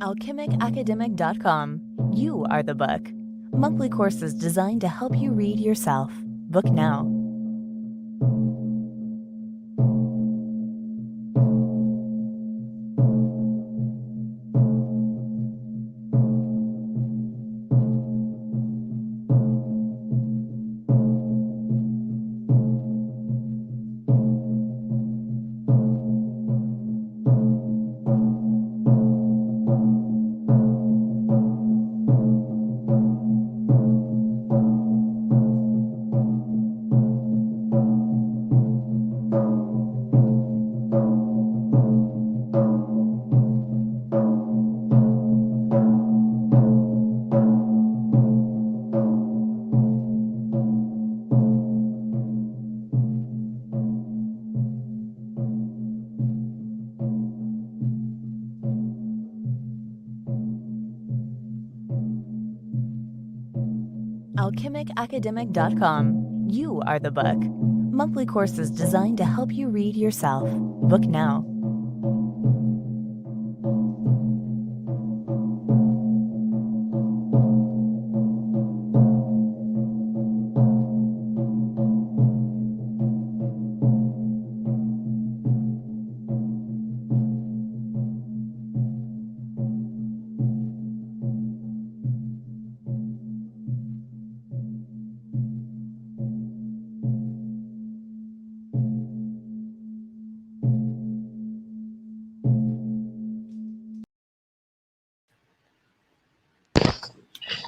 alchemicacademic.com. You are the book. Monthly courses designed to help you read yourself. Book now. alchemicacademic.com. You are the book. Monthly courses designed to help you read yourself. Book now.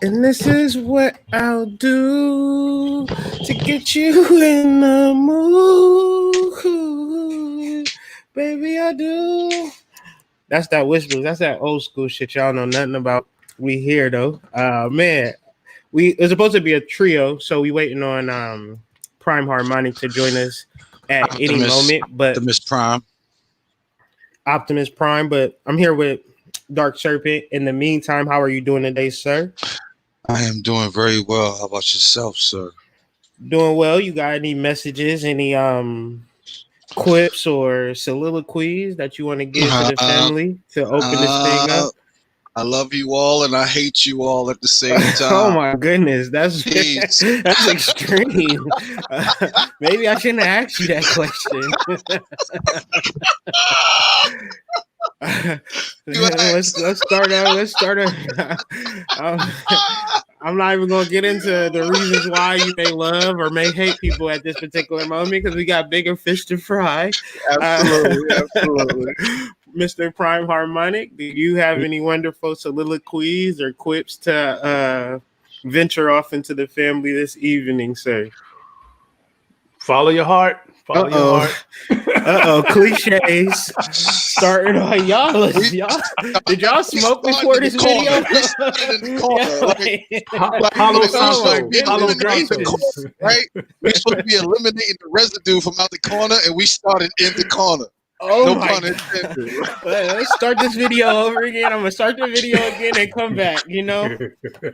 And this is what I'll do to get you in the mood. Baby, I do. That's that Whispers. That's that old school shit y'all know nothing about. We here though. Man, it's supposed to be a trio, so we waiting on Prime Harmonic to join us at any moment. But Optimus Prime, but I'm here with Dark Serpent. In the meantime, how are you doing today, sir? I am doing very well. How about yourself, sir? Doing well. You got any messages, any quips or soliloquies that you want to give to the family to open this thing up? I love you all and I hate you all at the same time. Oh my goodness, that's extreme. Maybe I shouldn't have asked you that question. Let's start out. I'm not even gonna get into the reasons why you may love or may hate people at this particular moment because we got bigger fish to fry. Absolutely. Mr. Prime Harmonic, do you have any wonderful soliloquies or quips to venture off into the family this evening, sir? Follow your heart. Follow your heart. Cliches. Starting on y'all. Did y'all smoke before this video? Hollow right? We're supposed to be eliminating the residue from out the corner, and we started in the corner. Oh, no pun intended. Let's start this video over again. I'm gonna start the video again and come back.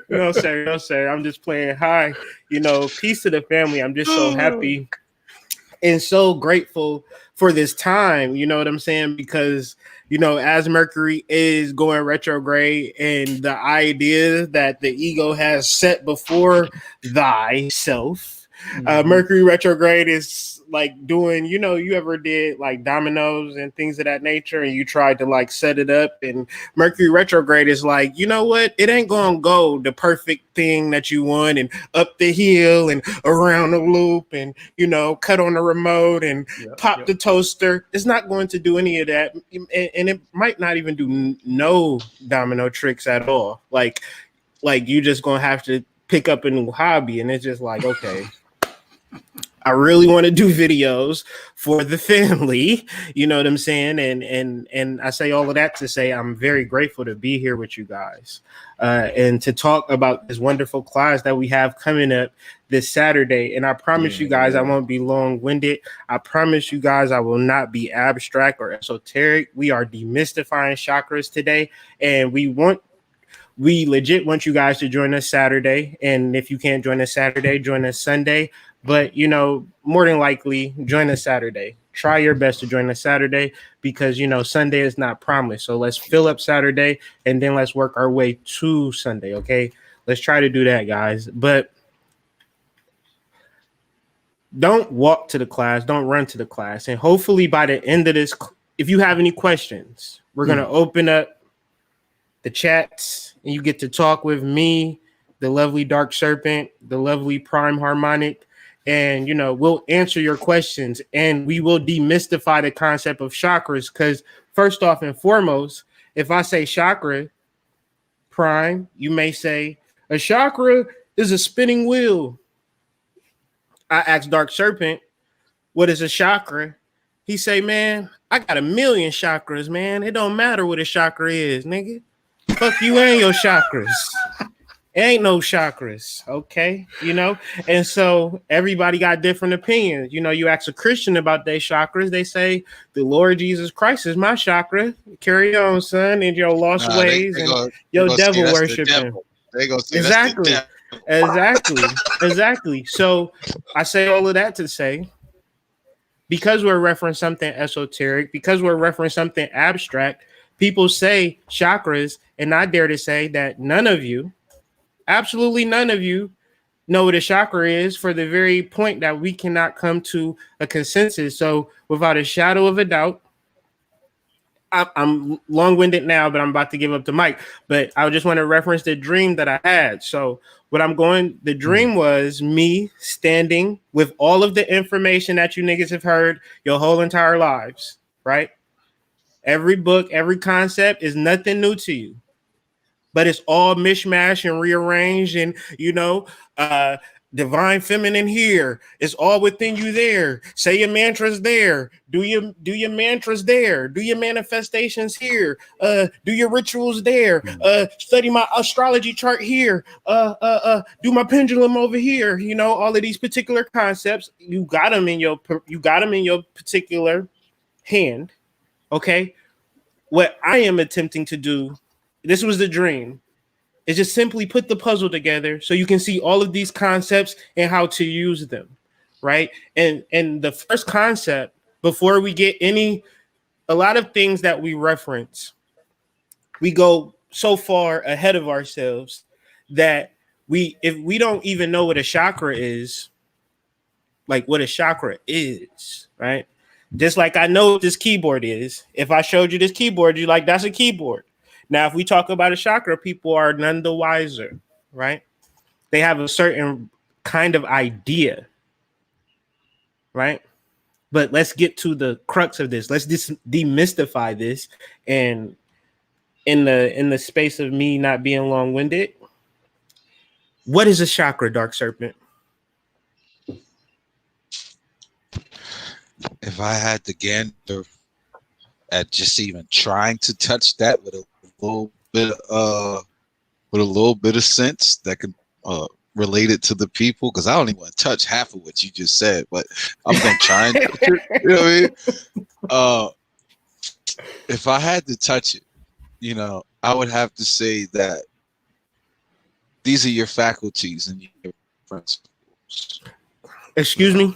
No sir. I'm just playing. Hi, peace to the family. I'm just so happy and so grateful for this time, you know what I'm saying? Because, you know, as Mercury is going retrograde and the idea that the ego has set before thyself, Mercury retrograde is like doing, you know, you ever did like dominoes and things of that nature and you tried to like set it up, and Mercury retrograde is like, you know what, it ain't gonna go the perfect thing that you want and up the hill and around the loop and, you know, cut on the remote and pop the toaster. It's not going to do any of that, and it might not even do no domino tricks at all. Like you just gonna have to pick up a new hobby, and it's just like, okay, I really want to do videos for the family, you know what I'm saying? And I say all of that to say I'm very grateful to be here with you guys and to talk about this wonderful class that we have coming up this Saturday. And I promise you guys I won't be long-winded. I promise you guys I will not be abstract or esoteric. We are demystifying chakras today, and we legit want you guys to join us Saturday. And if you can't join us Saturday, join us Sunday. But, you know, more than likely, join us Saturday. Try your best to join us Saturday because, you know, Sunday is not promised. So let's fill up Saturday and then let's work our way to Sunday, okay? Let's try to do that, guys. But don't walk to the class. Don't run to the class. And hopefully by the end of this, if you have any questions, we're going to open up the chats and you get to talk with me, the lovely Dark Serpent, the lovely Prime Harmonic. And, you know, we'll answer your questions and we will demystify the concept of chakras. Because first off and foremost, if I say chakra, Prime, you may say a chakra is a spinning wheel. I asked Dark Serpent, what is a chakra? He say, man, I got 1,000,000 chakras, man. It don't matter what a chakra is, nigga. Fuck you and your chakras. Ain't no chakras, okay? You know, and so everybody got different opinions. You know, you ask a Christian about their chakras, they say the Lord Jesus Christ is my chakra. Carry on, son, in your lost ways and your devil worshiping. They go see Exactly. So I say all of that to say, because we're referencing something esoteric, because we're referencing something abstract, people say chakras, and I dare to say that none of you, absolutely none of you, know what a chakra is, for the very point that we cannot come to a consensus. So without a shadow of a doubt, I'm long-winded now, but I'm about to give up the mic. But I just want to reference the dream that I had. So the dream was me standing with all of the information that you niggas have heard your whole entire lives, right? Every book, every concept is nothing new to you, but it's all mishmash and rearranged, and, you know, divine feminine here. It's all within you there. Say your mantras there. Do your mantras there. Do your manifestations here. Do your rituals there. Study my astrology chart here. Do my pendulum over here. You know, all of these particular concepts, you got them in your particular hand. Okay. What I am attempting to do, this was the dream, is just simply put the puzzle together so you can see all of these concepts and how to use them, right? And the first concept, before we get a lot of things that we reference, we go so far ahead of ourselves that if we don't even know what a chakra is, like what a chakra is, right? Just like I know what this keyboard is. If I showed you this keyboard, you're like, that's a keyboard. Now, if we talk about a chakra, people are none the wiser, right? They have a certain kind of idea, right? But let's get to the crux of this. Let's demystify this. And in the space of me not being long-winded, what is a chakra, Dark Serpent? If I had to gander at just even trying to touch that with a little bit of sense that can relate it to the people, because I don't even want to touch half of what you just said, but I'm gonna try and touch it, you know what I mean? If I had to touch it, you know, I would have to say that these are your faculties and your principles. Excuse me?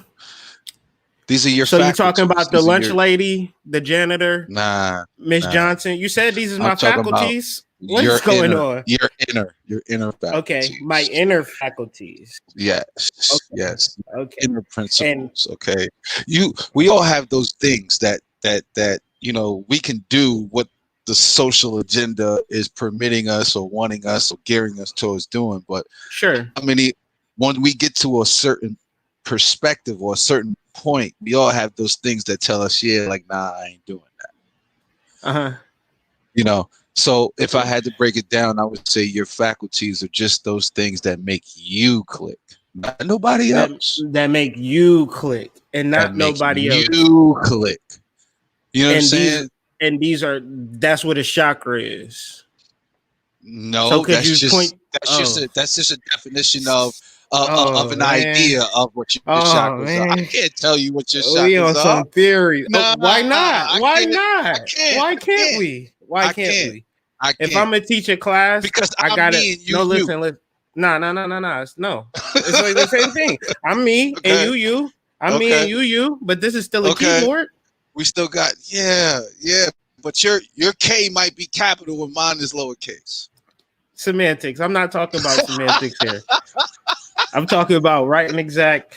These are your So you faculties. talking about the These are lunch your- lady, the janitor, Nah, Miss nah. Johnson? You said these is my I'm talking about faculties. What is going on? Your inner faculties. Okay, my inner faculties. Yes, Okay, yes. okay, Inner and principles. Okay. We all have those things that we can do what the social agenda is permitting us or wanting us or gearing us towards doing. But sure. I mean, when we get to a certain perspective or a certain point, we all have those things that tell us, yeah, like, nah, I ain't doing that. So if I had to break it down, I would say your faculties are just those things that make you click, not nobody else. That make you click and That not make nobody else. you click. You know what I'm saying? That's what a chakra is. No, So could that's you just point? that's just a definition of an Man. idea of what your chakras are. I can't tell you what your We on chakras are. some theory. Nah, Why not? Why not? I can't. Why can't we? Why can't we? If I'm gonna teach a class, because I gotta you. listen. No. No. It's like the same thing. I'm me and you. I'm me and you. But this is still a keyboard. We still got yeah. But your K might be capital and mine is lowercase. Semantics. I'm not talking about semantics here. I'm talking about right and exact.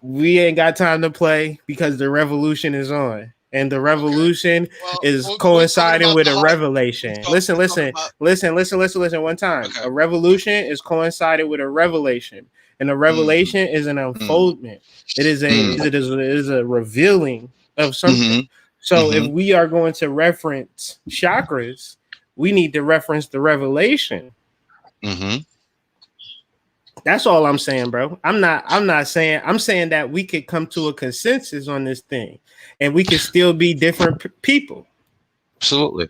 We ain't got time to play because the revolution is on. And the revolution is coinciding with a revelation. Listen. One time. Okay. A revolution is coinciding with a revelation. And a revelation is an unfoldment. It is a revealing of something. So if we are going to reference chakras, we need to reference the revelation. That's all I'm saying, bro. I'm saying that we could come to a consensus on this thing and we could still be different people. Absolutely.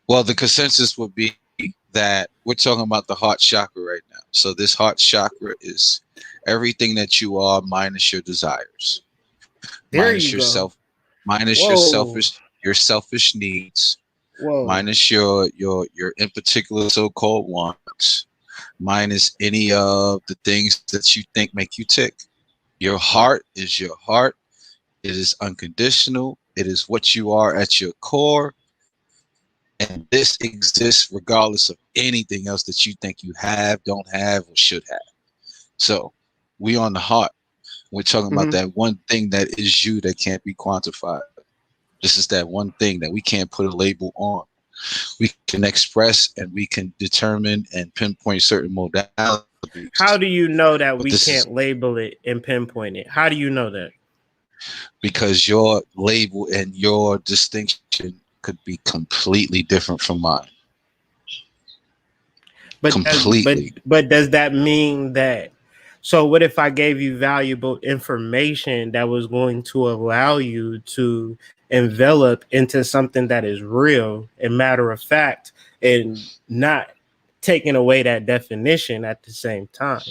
Well, the consensus would be that we're talking about the heart chakra right now. So this heart chakra is everything that you are minus your desires. Minus yourself, minus your selfish needs. Whoa. Minus your in particular so-called wants, minus any of the things that you think make you tick. Your heart is your heart. It is unconditional. It is what you are at your core. And this exists regardless of anything else that you think you have, don't have, or should have. So we on the heart. We're talking about that one thing that is you that can't be quantified. This is that one thing that we can't put a label on. We can express and we can determine and pinpoint certain modalities. How do you know that we can't label it and pinpoint it? How do you know that? Because your label and your distinction could be completely different from mine. But does that mean that? So what if I gave you valuable information that was going to allow you to envelop into something that is real and matter of fact and not taking away that definition at the same time?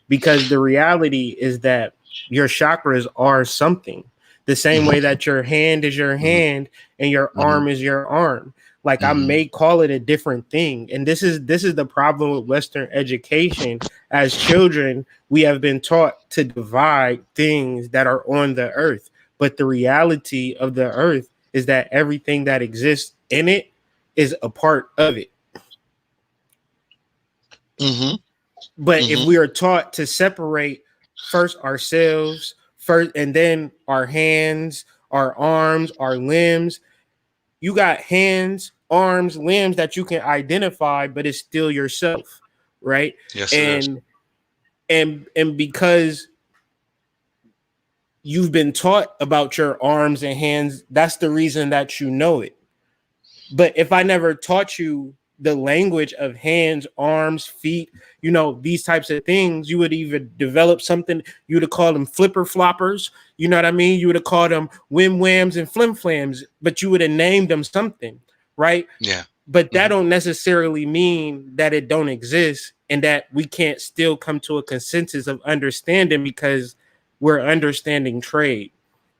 Because the reality is that your chakras are something. The same way that your hand is your hand and your arm is your arm. Like I may call it a different thing. And this is the problem with Western education. As children, we have been taught to divide things that are on the earth. But the reality of the earth is that everything that exists in it is a part of it. But if we are taught to separate first ourselves, first, and then our hands, our arms, our limbs, you got hands, arms, limbs that you can identify, but it's still yourself, right? Yes, and because you've been taught about your arms and hands, that's the reason that you know it. But if I never taught you the language of hands, arms, feet, these types of things, you would even develop something. You would have called them flipper floppers. You know what I mean? You would have called them whim whams and flim flams, but you would have named them something, right? Yeah. But that don't necessarily mean that it don't exist and that we can't still come to a consensus of understanding, because we're understanding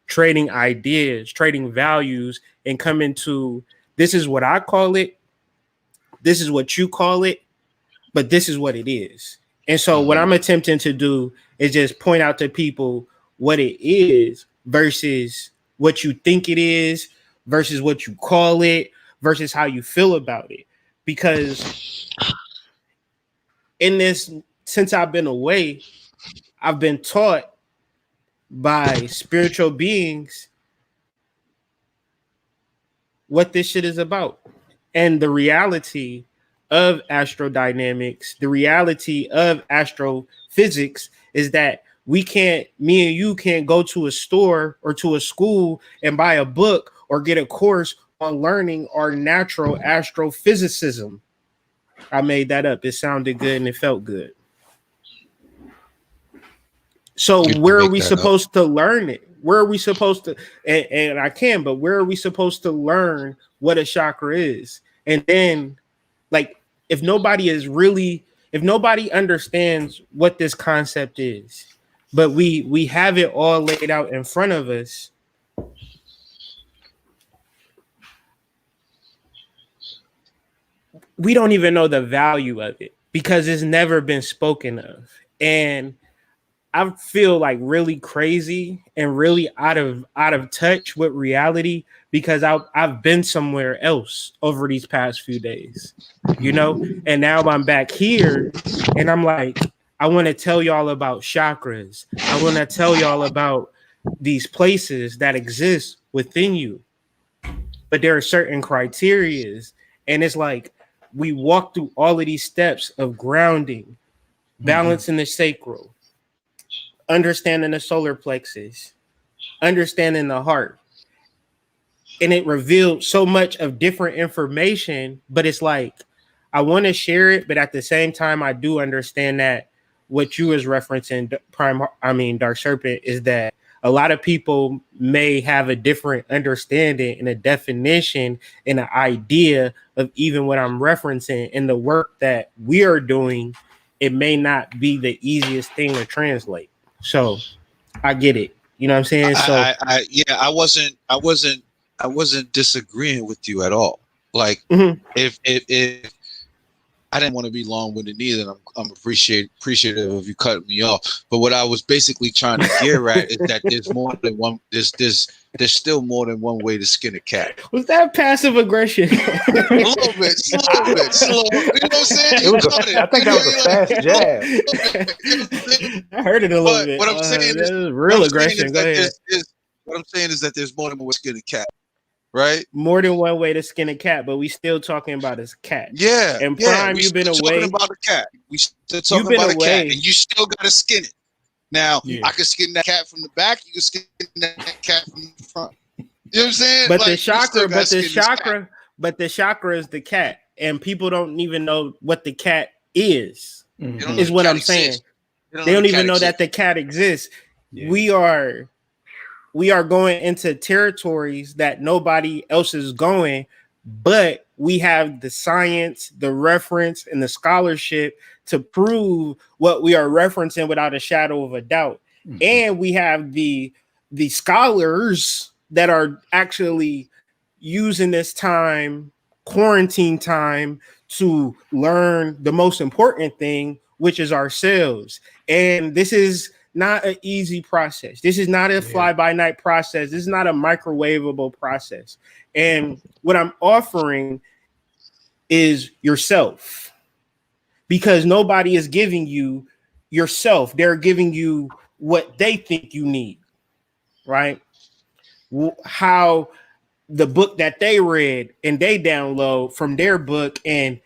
trading ideas, trading values, and coming to, this is what I call it, this is what you call it, but this is what it is. And so what I'm attempting to do is just point out to people what it is versus what you think it is versus what you call it versus how you feel about it. Because since I've been away, I've been taught by spiritual beings what this shit is about. And the reality of astrodynamics, the reality of astrophysics is that me and you can't go to a store or to a school and buy a book or get a course on learning our natural astrophysicism. I made that up. It sounded good and it felt good. So where are we supposed to learn it? Where are we supposed to, and I can, but where are we supposed to learn what a chakra is? And then, like, if nobody understands what this concept is, but we have it all laid out in front of us, we don't even know the value of it because it's never been spoken of. And I feel like really crazy and really out of touch with reality because I've been somewhere else over these past few days, you know, and now I'm back here and I'm like, I want to tell y'all about chakras. I want to tell y'all about these places that exist within you, but there are certain criterias, and it's like we walk through all of these steps of grounding, balancing the sacral, understanding the solar plexus, understanding the heart. And it revealed so much of different information, but it's like, I want to share it, but at the same time, I do understand that what you was referencing, Dark Serpent, is that a lot of people may have a different understanding and a definition and an idea of even what I'm referencing. And the work that we are doing, it may not be the easiest thing to translate. So I get it. You know what I'm saying? I wasn't disagreeing with you at all. Like if I didn't want to be long-winded either, and I'm appreciative of you cutting me off. But what I was basically trying to gear at is that there's more than one. There's still more than one way to skin a cat. Was that passive aggression? A little bit. You know what I'm saying? I think that was a fast jab. I heard it a little bit. What I'm saying is real aggression. Go ahead. What I'm saying is that there's more than one way to skin a cat. Right, more than one way to skin a cat, but we still talking about a cat. Yeah, and Prime, you've been away. Talking about a cat. We still talking about a cat, and you still gotta skin it. Now, I can skin that cat from the back. You can skin that cat from the front. You know what I'm saying? But the chakra is the cat, and people don't even know what the cat is. Is what I'm saying. They don't even know that the cat exists. Yeah. We are going into territories that nobody else is going, but we have the science, the reference, and the scholarship to prove what we are referencing without a shadow of a doubt. And we have the scholars that are actually using this time, quarantine time, to learn the most important thing, which is ourselves. And this is not an easy process. This is not a fly-by-night process. This is not a microwavable process. And what I'm offering is yourself, because nobody is giving you yourself. They're giving you what they think you need, right? How the book that they read and they download from their book, and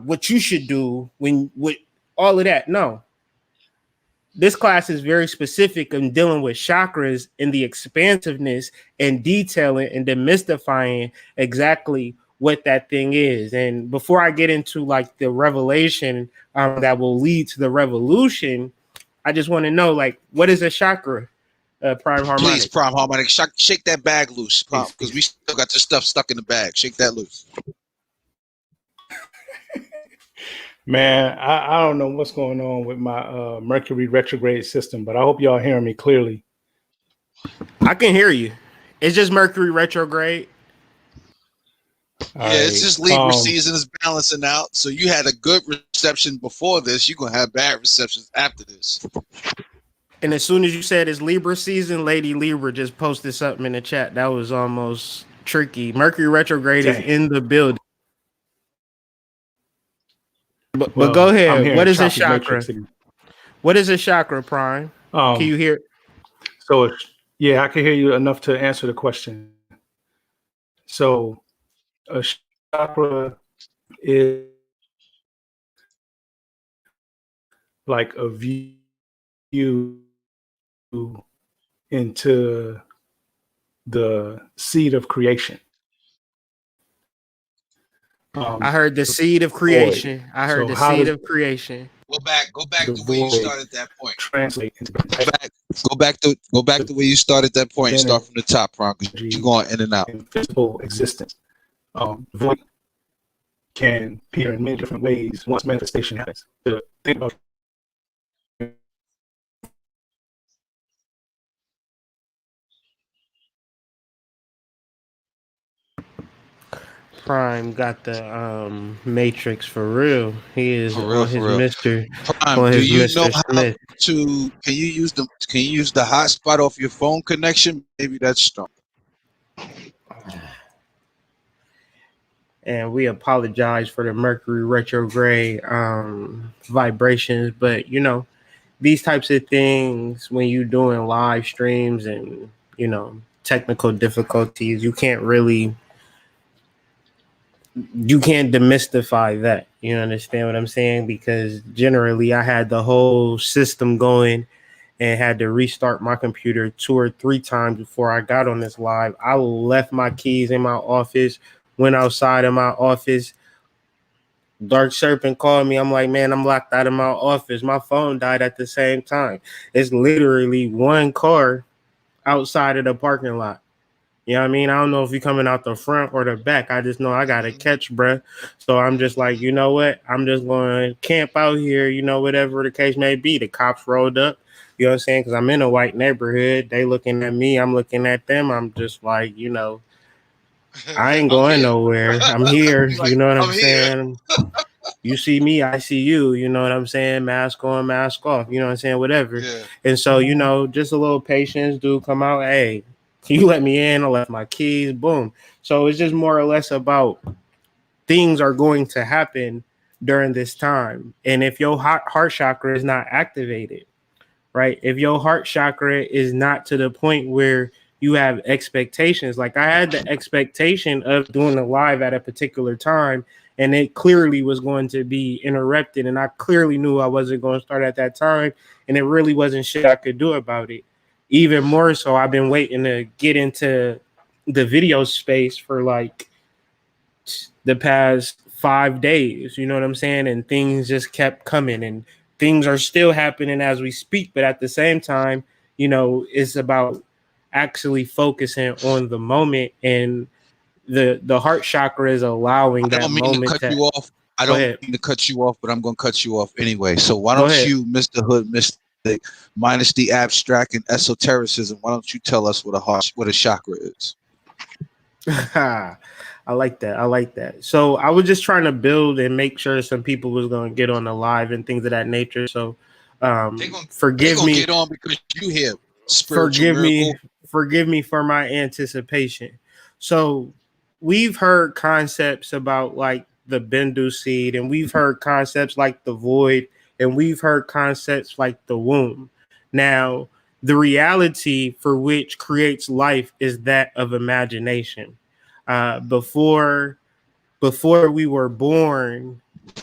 what you should do with all of that. No. This class is very specific in dealing with chakras and the expansiveness and detailing and demystifying exactly what that thing is. And before I get into like the revelation that will lead to the revolution, I just want to know, like, what is a chakra, Prime Harmonic? Please, Prime Harmonic, shake that bag loose, because we still got the stuff stuck in the bag. Shake that loose. Man, I don't know what's going on with my Mercury retrograde system, but I hope y'all hearing me clearly. I can hear you. It's just Mercury retrograde. It's just Libra season is balancing out. So you had a good reception before this. You're going to have bad receptions after this. And as soon as you said it's Libra season, Lady Libra just posted something in the chat. That was almost tricky. Mercury retrograde is in the building. But go ahead. What is a chakra? What is a chakra, Prime? Can you hear? So, yeah, I can hear you enough to answer the question. So, a chakra is like a view into the seed of creation. I heard the seed of creation. I heard the seed of creation. Go back to where you started that point. Translate into go back to where you started that point. Start from the top, Ron, because you're going in and out. In physical existence. Void can appear in many different ways once manifestation happens. To think about Prime got the Matrix for real. He is for real, on his Mr. Prime, on his do you Mr. know Smith. how to? Can you use the hotspot off your phone connection? Maybe that's strong. And we apologize for the Mercury retrograde vibrations, but you know, these types of things when you're doing live streams and you know technical difficulties, you can't demystify that. You understand what I'm saying? Because generally I had the whole system going and had to restart my computer 2 or 3 times before I got on this live. I left my keys in my office, went outside of my office. Dark Serpent called me. I'm like, man, I'm locked out of my office. My phone died at the same time. It's literally one car outside of the parking lot. You know what I mean? I don't know if you're coming out the front or the back. I just know I got to catch, bruh. So I'm just like, you know what? I'm just going to camp out here, you know, whatever the case may be. The cops rolled up, you know what I'm saying? Because I'm in a white neighborhood. They looking at me. I'm looking at them. I'm just like, you know, I ain't going nowhere. I'm here. Like, you know what I'm saying? You see me, I see you. You know what I'm saying? Mask on, mask off. You know what I'm saying? Whatever. Yeah. And so, you know, just a little patience. Dude, come out. Hey, you let me in. I left my keys. Boom. So it's just more or less about things are going to happen during this time. And if your heart chakra is not activated, right? If your heart chakra is not to the point where you have expectations, like I had the expectation of doing a live at a particular time, and it clearly was going to be interrupted. And I clearly knew I wasn't going to start at that time. And it really wasn't shit I could do about it. Even more so, I've been waiting to get into the video space for like the past 5 days. You know what I'm saying? And things just kept coming and things are still happening as we speak. But at the same time, you know, it's about actually focusing on the moment, and the heart chakra is allowing that moment to cut you off. I don't mean to cut you off, but I'm going to cut you off anyway. So why don't you, Mr. Hood, Mr. Minus the abstract and esotericism, why don't you tell us what a chakra is? I like that. So I was just trying to build and make sure some people was going to get on the live and things of that nature. So forgive me. Get on because you here. Forgive me for my anticipation. So we've heard concepts about like the Bindu seed, and we've heard concepts like the void, and we've heard concepts like the womb. Now, the reality for which creates life is that of imagination. Before we were born,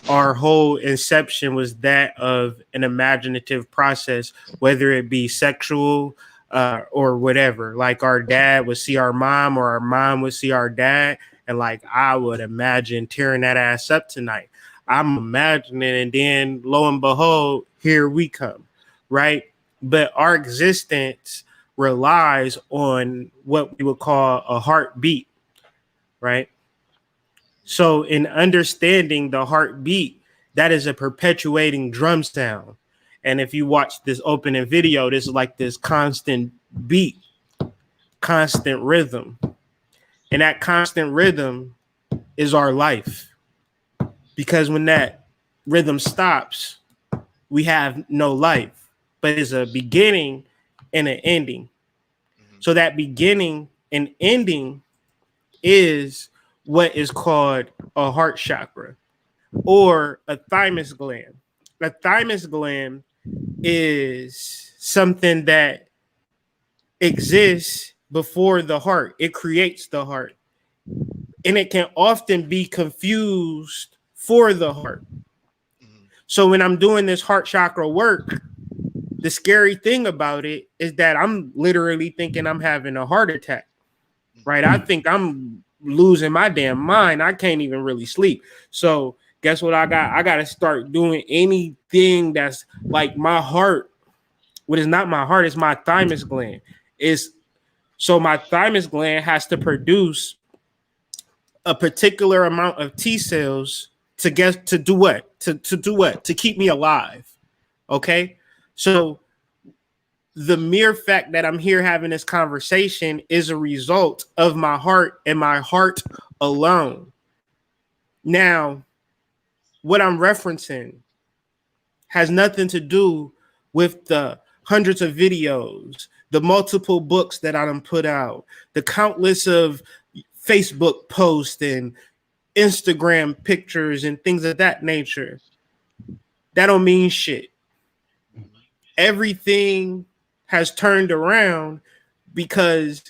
our whole inception was that of an imaginative process, whether it be sexual or whatever. Like our dad would see our mom, or our mom would see our dad, and like I would imagine tearing that ass up tonight. I'm imagining, and then lo and behold, here we come, right? But our existence relies on what we would call a heartbeat, right? So in understanding the heartbeat, that is a perpetuating drum sound. And if you watch this opening video, this is like this constant beat, constant rhythm. And that constant rhythm is our life. Because when that rhythm stops, we have no life. but it's a beginning and an ending. So that beginning and ending is what is called a heart chakra or a thymus gland. A thymus gland is something that exists before the heart. It creates the heart. And it can often be confused for the heart. So when I'm doing this heart chakra work, the scary thing about it is that I'm literally thinking I'm having a heart attack, right? I think I'm losing my damn mind. I can't even really sleep. So guess what I got? I got to start doing anything that's like my heart. What is not my heart, it's my thymus gland. So my thymus gland has to produce a particular amount of T cells to do what? To do what? To keep me alive. Okay? So the mere fact that I'm here having this conversation is a result of my heart and my heart alone. Now, what I'm referencing has nothing to do with the hundreds of videos, the multiple books that I done put out, the countless of Facebook posts and Instagram pictures and things of that nature. That don't mean shit. Everything has turned around because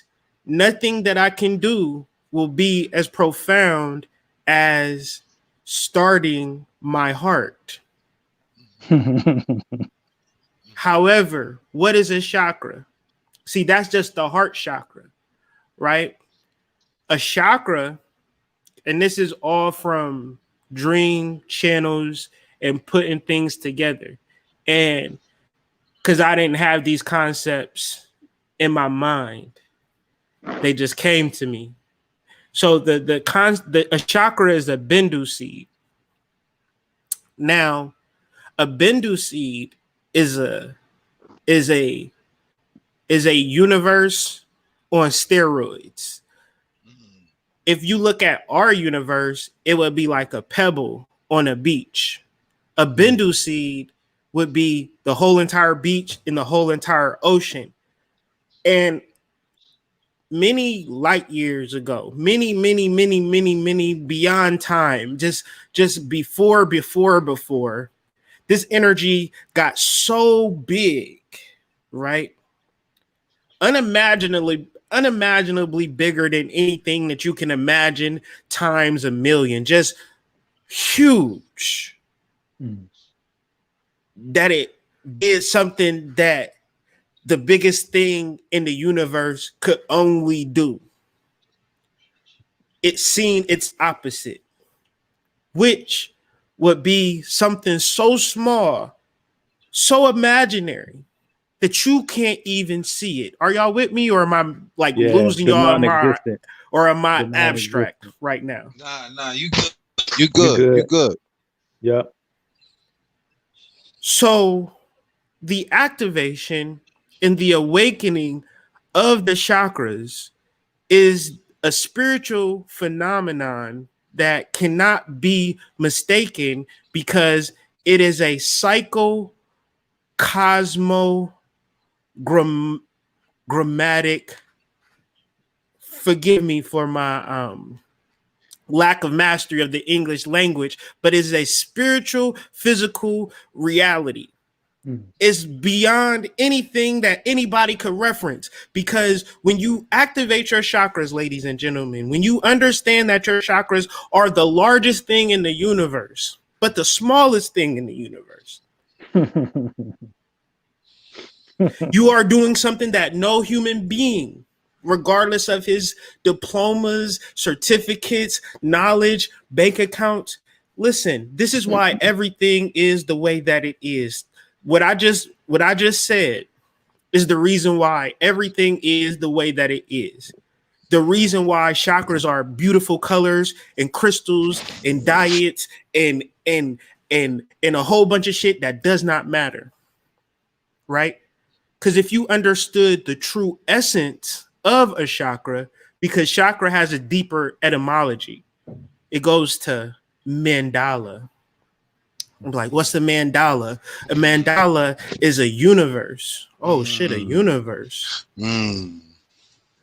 nothing that I can do will be as profound as starting my heart. However, what is a chakra? See, that's just the heart chakra, right? A chakra, and this is all from dream channels and putting things together. And because I didn't have these concepts in my mind, they just came to me. So a chakra is a Bindu seed. Now, a Bindu seed is a universe on steroids. If you look at our universe, it would be like a pebble on a beach. A Bindu seed would be the whole entire beach and the whole entire ocean. And many light years ago, many beyond time, just before, this energy got so big, right? Unimaginably bigger than anything that you can imagine times a million, just huge. That it did something that the biggest thing in the universe could only do. It's seen its opposite, which would be something so small, so imaginary that you can't even see it. Are y'all with me, or am I like losing y'all? Or am I abstract right now? Nah, you good. You good. Yeah. So the activation and the awakening of the chakras is a spiritual phenomenon that cannot be mistaken because it is a grammatic. Forgive me for my lack of mastery of the English language, but it's a spiritual, physical reality. It's beyond anything that anybody could reference, because when you activate your chakras, ladies and gentlemen, when you understand that your chakras are the largest thing in the universe, but the smallest thing in the universe, you are doing something that no human being, regardless of his diplomas, certificates, knowledge, bank accounts. Listen, this is why everything is the way that it is. What I just said is the reason why everything is the way that it is. The reason why chakras are beautiful colors and crystals and diets and a whole bunch of shit that does not matter. Right? Because if you understood the true essence of a chakra, because chakra has a deeper etymology, it goes to mandala, I'm like, what's a mandala? A mandala is a universe. Oh shit, a universe.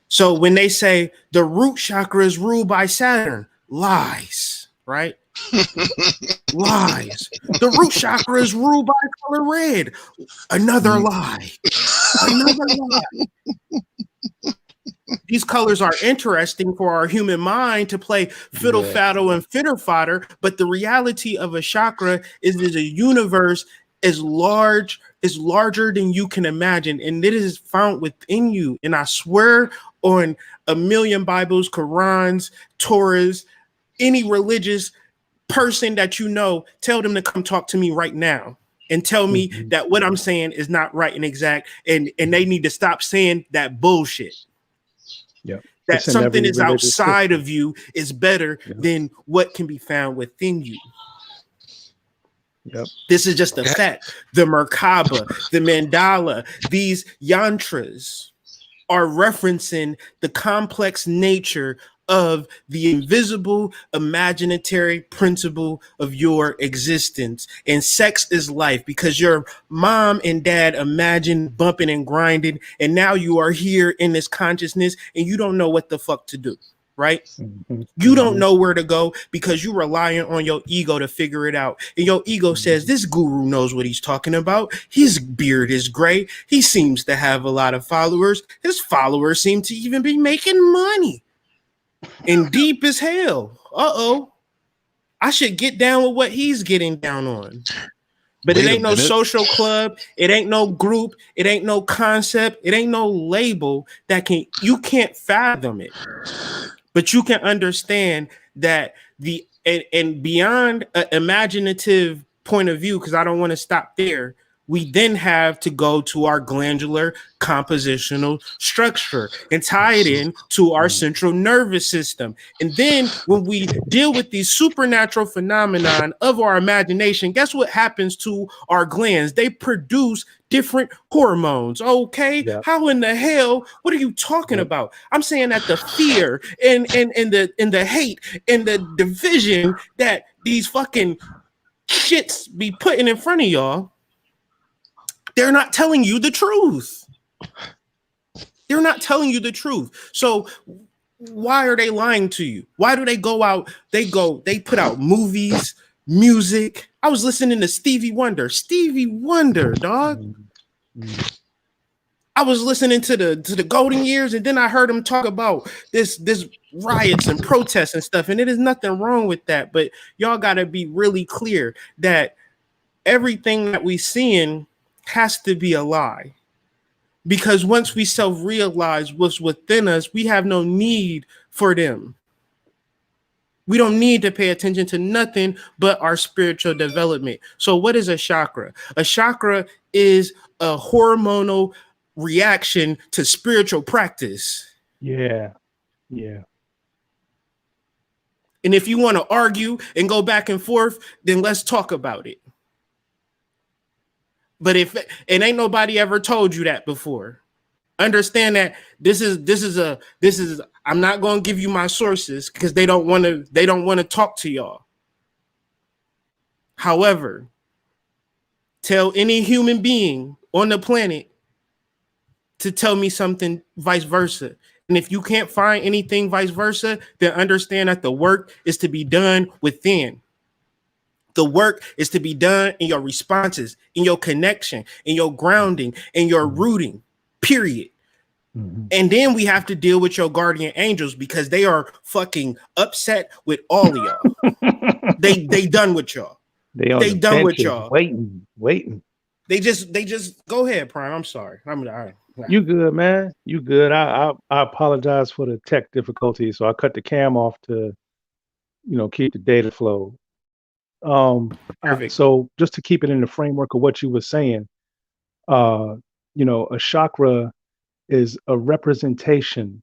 So when they say the root chakra is ruled by Saturn, lies, right? Lies. The root chakra is ruled by color red. Another lie. Another lie. These colors are interesting for our human mind to play fiddle faddle and fitter fodder, but the reality of a chakra is a universe as larger than you can imagine, and it is found within you. And I swear on a million Bibles, Qurans, Torahs, any religious person that you know, tell them to come talk to me right now and tell me that what I'm saying is not right and exact, and they need to stop saying that bullshit. Yep. That something is outside of you is better than what can be found within you. Yep. This is just a fact. The Merkaba, the mandala, these yantras are referencing the complex nature of the invisible, imaginatory principle of your existence. And sex is life, because your mom and dad imagine bumping and grinding, and now you are here in this consciousness and you don't know what the fuck to do, right? You don't know where to go because you're relying on your ego to figure it out. And your ego says, this guru knows what he's talking about. His beard is gray. He seems to have a lot of followers. His followers seem to even be making money. And deep as hell. I should get down with what he's getting down on. But it ain't no social club. It ain't no group. It ain't no concept. It ain't no label that you can't fathom it. But you can understand that and beyond an imaginative point of view, because I don't want to stop there, we then have to go to our glandular compositional structure and tie it in to our central nervous system. And then when we deal with these supernatural phenomenon of our imagination, guess what happens to our glands? They produce different hormones. Okay. Yep. How in the hell? What are you talking about? I'm saying that the fear and the hate and the division that these fucking shits be putting in front of y'all, they're not telling you the truth. They're not telling you the truth. So why are they lying to you? Why do they go out? They put out movies, music. I was listening to Stevie Wonder, dog. I was listening to the golden years, and then I heard him talk about this riots and protests and stuff. And it is nothing wrong with that. But y'all gotta be really clear that everything that we seeing has to be a lie, because once we self-realize what's within us, we have no need for them. We don't need to pay attention to nothing but our spiritual development. So what is a chakra? A chakra is a hormonal reaction to spiritual practice. Yeah. And if you want to argue and go back and forth, then let's talk about it. But if it ain't nobody ever told you that before, understand that this is I'm not going to give you my sources because they don't want to talk to y'all. However, tell any human being on the planet to tell me something vice versa. And if you can't find anything vice versa, then understand that the work is to be done within. The work is to be done in your responses, in your connection, in your grounding, in your rooting, period. And then we have to deal with your guardian angels, because they are fucking upset with all of y'all. they done with y'all. They done with y'all. Waiting. They just go ahead, Prime. I'm sorry. I'm all right. You good, man. You good. I apologize for the tech difficulties. So I cut the cam off to, keep the data flow. So just to keep it in the framework of what you were saying, a chakra is a representation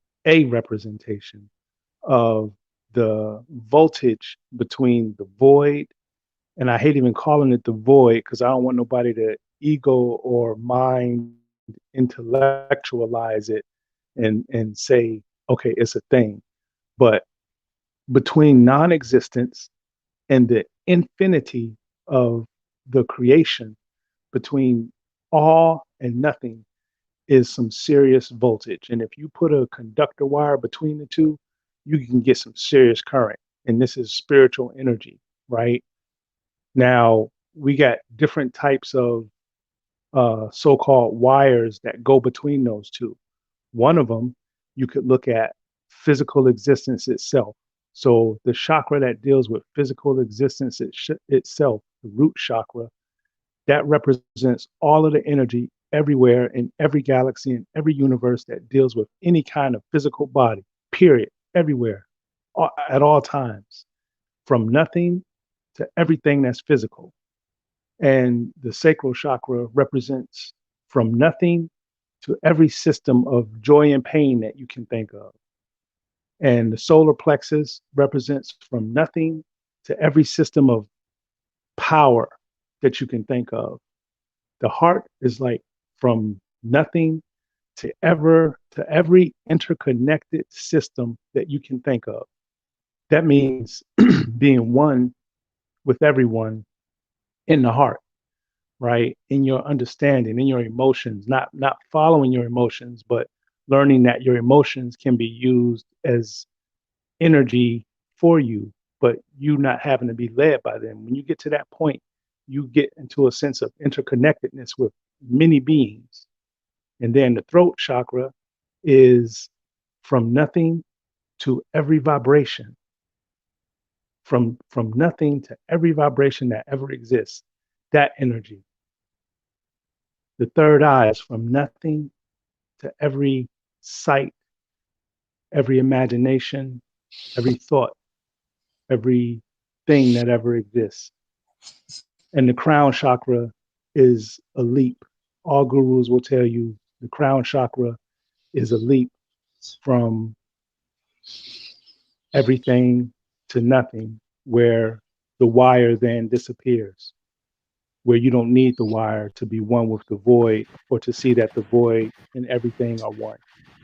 of the voltage between the void, and I hate even calling it the void because I don't want nobody to ego or mind intellectualize it and say, okay, it's a thing. But between non-existence and the infinity of the creation between all and nothing is some serious voltage. And if you put a conductor wire between the two, you can get some serious current. And this is spiritual energy, right? Now, we got different types of so-called wires that go between those two. One of them, you could look at physical existence itself. So the chakra that deals with physical existence itself, the root chakra, that represents all of the energy everywhere in every galaxy and every universe that deals with any kind of physical body, period, everywhere, at all times, from nothing to everything that's physical. And the sacral chakra represents from nothing to every system of joy and pain that you can think of. And the solar plexus represents from nothing to every system of power that you can think of. The heart is like from nothing to every interconnected system that you can think of. That means being one with everyone in the heart, right? In your understanding, in your emotions, not following your emotions, but learning that your emotions can be used as energy for you, but you not having to be led by them. When you get to that point, you get into a sense of interconnectedness with many beings. And then the throat chakra is from nothing to every vibration, from nothing to every vibration that ever exists, that energy. The third eye is from nothing to every sight, every imagination, every thought, everything that ever exists. And the crown chakra is a leap. All gurus will tell you the crown chakra is a leap from everything to nothing, where the wire then disappears, where you don't need the wire to be one with the void or to see that the void and everything are one.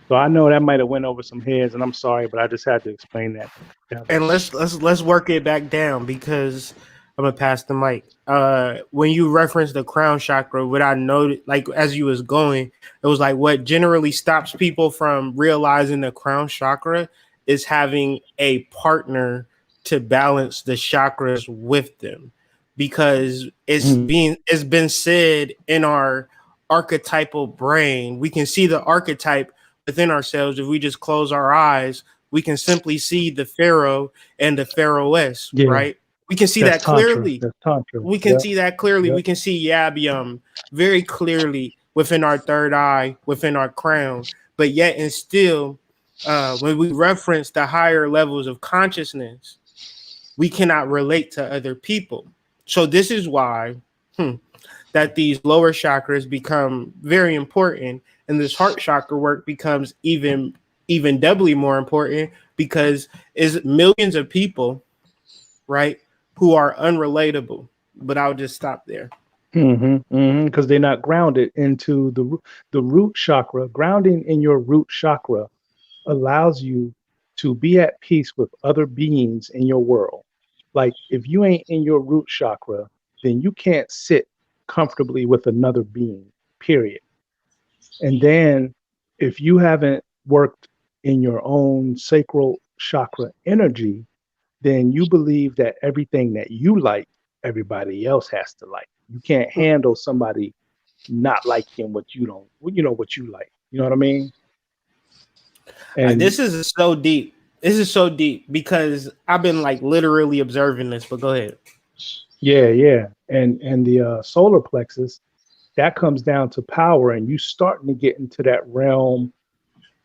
So I know that might have went over some heads, and I'm sorry, but I just had to explain that. And let's work it back down, because I'm gonna pass the mic. When you reference the crown chakra, what I noted, like as you was going, it was like what generally stops people from realizing the crown chakra is having a partner to balance the chakras with them, because it's been said in our archetypal brain, we can see the archetype within ourselves. If we just close our eyes, we can simply see the pharaoh and the pharaohess, right? We can see that clearly. We can see that clearly. We can see Yabium very clearly within our third eye, within our crown. But yet and still, when we reference the higher levels of consciousness, we cannot relate to other people. So this is why that these lower chakras become very important, and this heart chakra work becomes even doubly more important, because it's millions of people, right, who are unrelatable. But I'll just stop there. Because they're not grounded into the root chakra. Grounding in your root chakra allows you to be at peace with other beings in your world. Like if you ain't in your root chakra, then you can't sit comfortably with another being, period. And then if you haven't worked in your own sacral chakra energy, then you believe that everything that you like, everybody else has to like. You can't handle somebody not liking what you don't, what you like. You know what I mean? And this is so deep. This is so deep, because I've been like literally observing this, but go ahead. Yeah. And the solar plexus, that comes down to power, and you starting to get into that realm.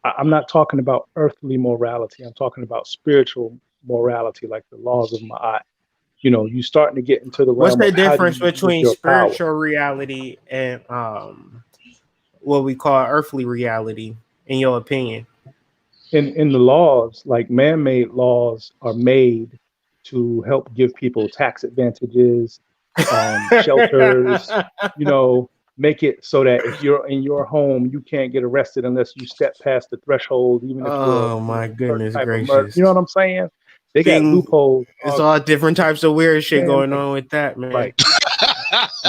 I'm not talking about earthly morality. I'm talking about spiritual morality, like the laws of Ma'at. You starting to get into the realm. What's the difference between spiritual reality and what we call earthly reality, in your opinion? In the laws, like man-made laws are made to help give people tax advantages, shelters, make it so that if you're in your home, you can't get arrested unless you step past the threshold, even if you're my goodness gracious. You know what I'm saying? They got loopholes. It's all different types of weird shit going on with that, man. Right.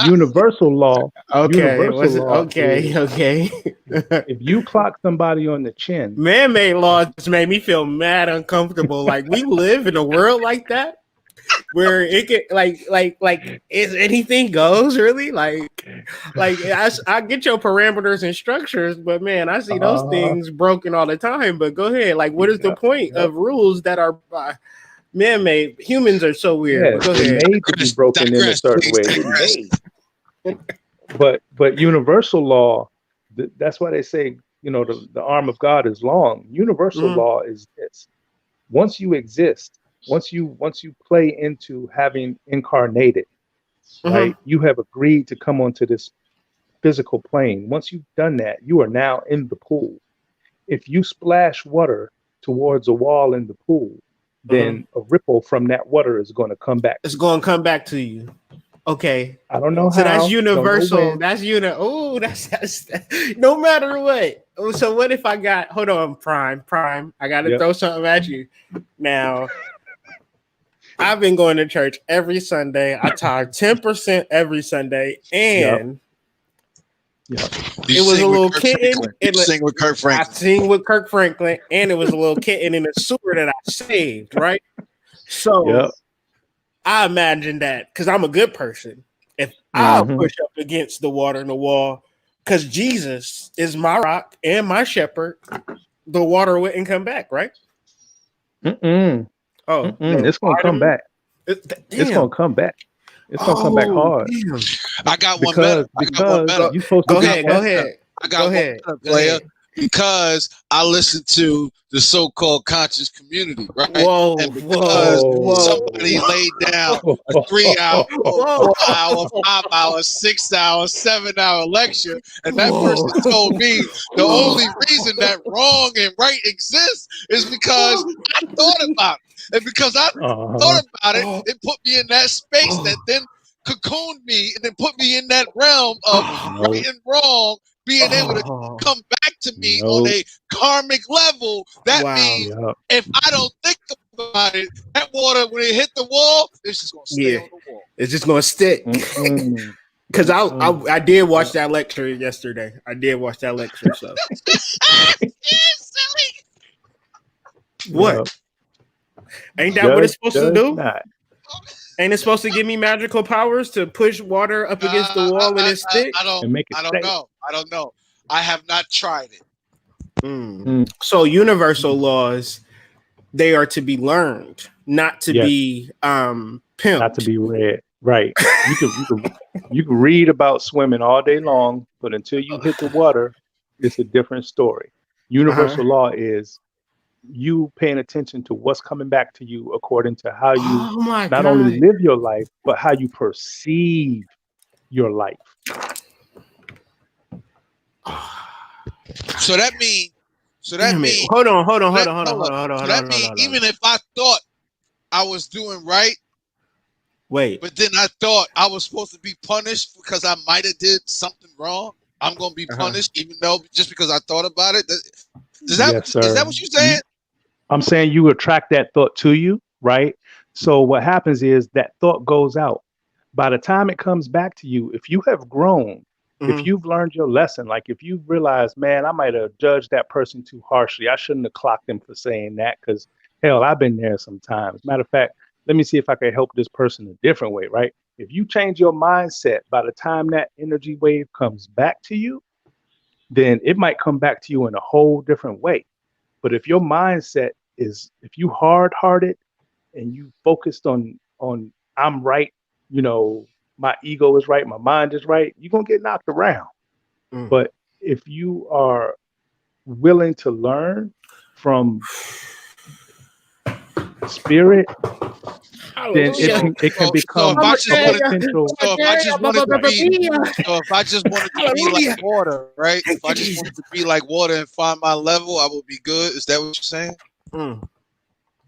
Universal law. Okay, Universal law. okay, okay. If you clock somebody on the chin, Man-made laws made me feel mad uncomfortable. Like we live in a world like that where it get like is anything goes really like I get your parameters and structures, but man, I see those things broken all the time. But go ahead, like what is the point of rules that are man-made? Humans are so weird. yeah, But go they're ahead. made to be broken in a certain way. They're made. But universal law, that's why they say, the arm of God is long. Universal law is this: once you exist, once you play into having incarnated, right? You have agreed to come onto this physical plane. Once you've done that, you are now in the pool. If you splash water towards a wall in the pool, then a ripple from that water is going to come back. It's going to come back to you. Okay. I don't know so how. That's universal. That's Oh, that's no matter what. So what if I got? Hold on, Prime. I got to throw something at you now. I've been going to church every Sunday. I tithe 10% every Sunday, and it was a little kitten. Sing with Kirk Franklin. I sing with Kirk Franklin, and it was a little kitten in a sewer that I saved. Right. So I imagine that because I'm a good person. If I push up against the water and the wall, because Jesus is my rock and my shepherd, the water wouldn't come back, right? It's gonna come back. It's gonna come back. It's gonna come back hard. Damn. I got one better. You supposed to go ahead. I got one better, player. Because I listen to the so-called conscious community, right? And because somebody laid down a 3 hour, 4 hour, 5 hour, 6 hour, 7 hour lecture, and that person told me the only reason that wrong and right exists is because I thought about it. And because I thought about it, it put me in that space that then cocooned me and then put me in that realm of right and wrong, being able to come back to me on a karmic level. That means if I don't think about it, that water, when it hit the wall, it's just going to stay on the wall. It's just going to stick. Because I did watch that lecture yesterday. So. What? Ain't that what it's supposed to do? Not. Ain't it supposed to give me magical powers to push water up against the wall and it stick? I don't know. I have not tried it. So universal laws, they are to be learned, not to be pimped. Not to be read. Right. You can read about swimming all day long, but until you hit the water, it's a different story. Universal law is you paying attention to what's coming back to you according to how you not only live your life, but how you perceive your life. So that means hold on. So that means even if I thought I was doing right, but then I thought I was supposed to be punished because I might have did something wrong, I'm gonna be punished, even though just because I thought about it. Is that what you're saying? I'm saying you attract that thought to you, right? So what happens is that thought goes out. By the time it comes back to you, if you have grown, if you've learned your lesson, like if you realize, man, I might have judged that person too harshly. I shouldn't have clocked them for saying that because, hell, I've been there sometimes. Matter of fact, let me see if I can help this person a different way, right? If you change your mindset, by the time that energy wave comes back to you, then it might come back to you in a whole different way. But if your mindset is, if you hard-hearted and you focused on I'm right, my ego is right, my mind is right, you're going to get knocked around. But if you are willing to learn from spirit, then it can become potential. So if I just wanted to be like water, right? If I just wanted to be like water and find my level, I would be good. Is that what you're saying?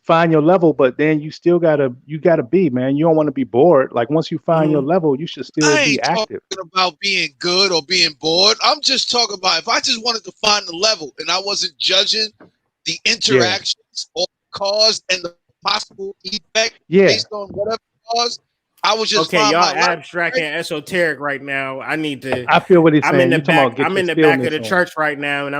Find your level, but then you still gotta be, man. You don't want to be bored. Like once you find your level, you should still be active. Talking about being good or being bored. I'm just talking about if I just wanted to find the level and I wasn't judging the interactions or cause and the possible effect based on whatever cause. I was just Okay, y'all my life, abstract right? and esoteric right now. I need to. I feel what he's I'm saying. in the You talking about back. get I'm your in the back of stillness the on. church right now, and I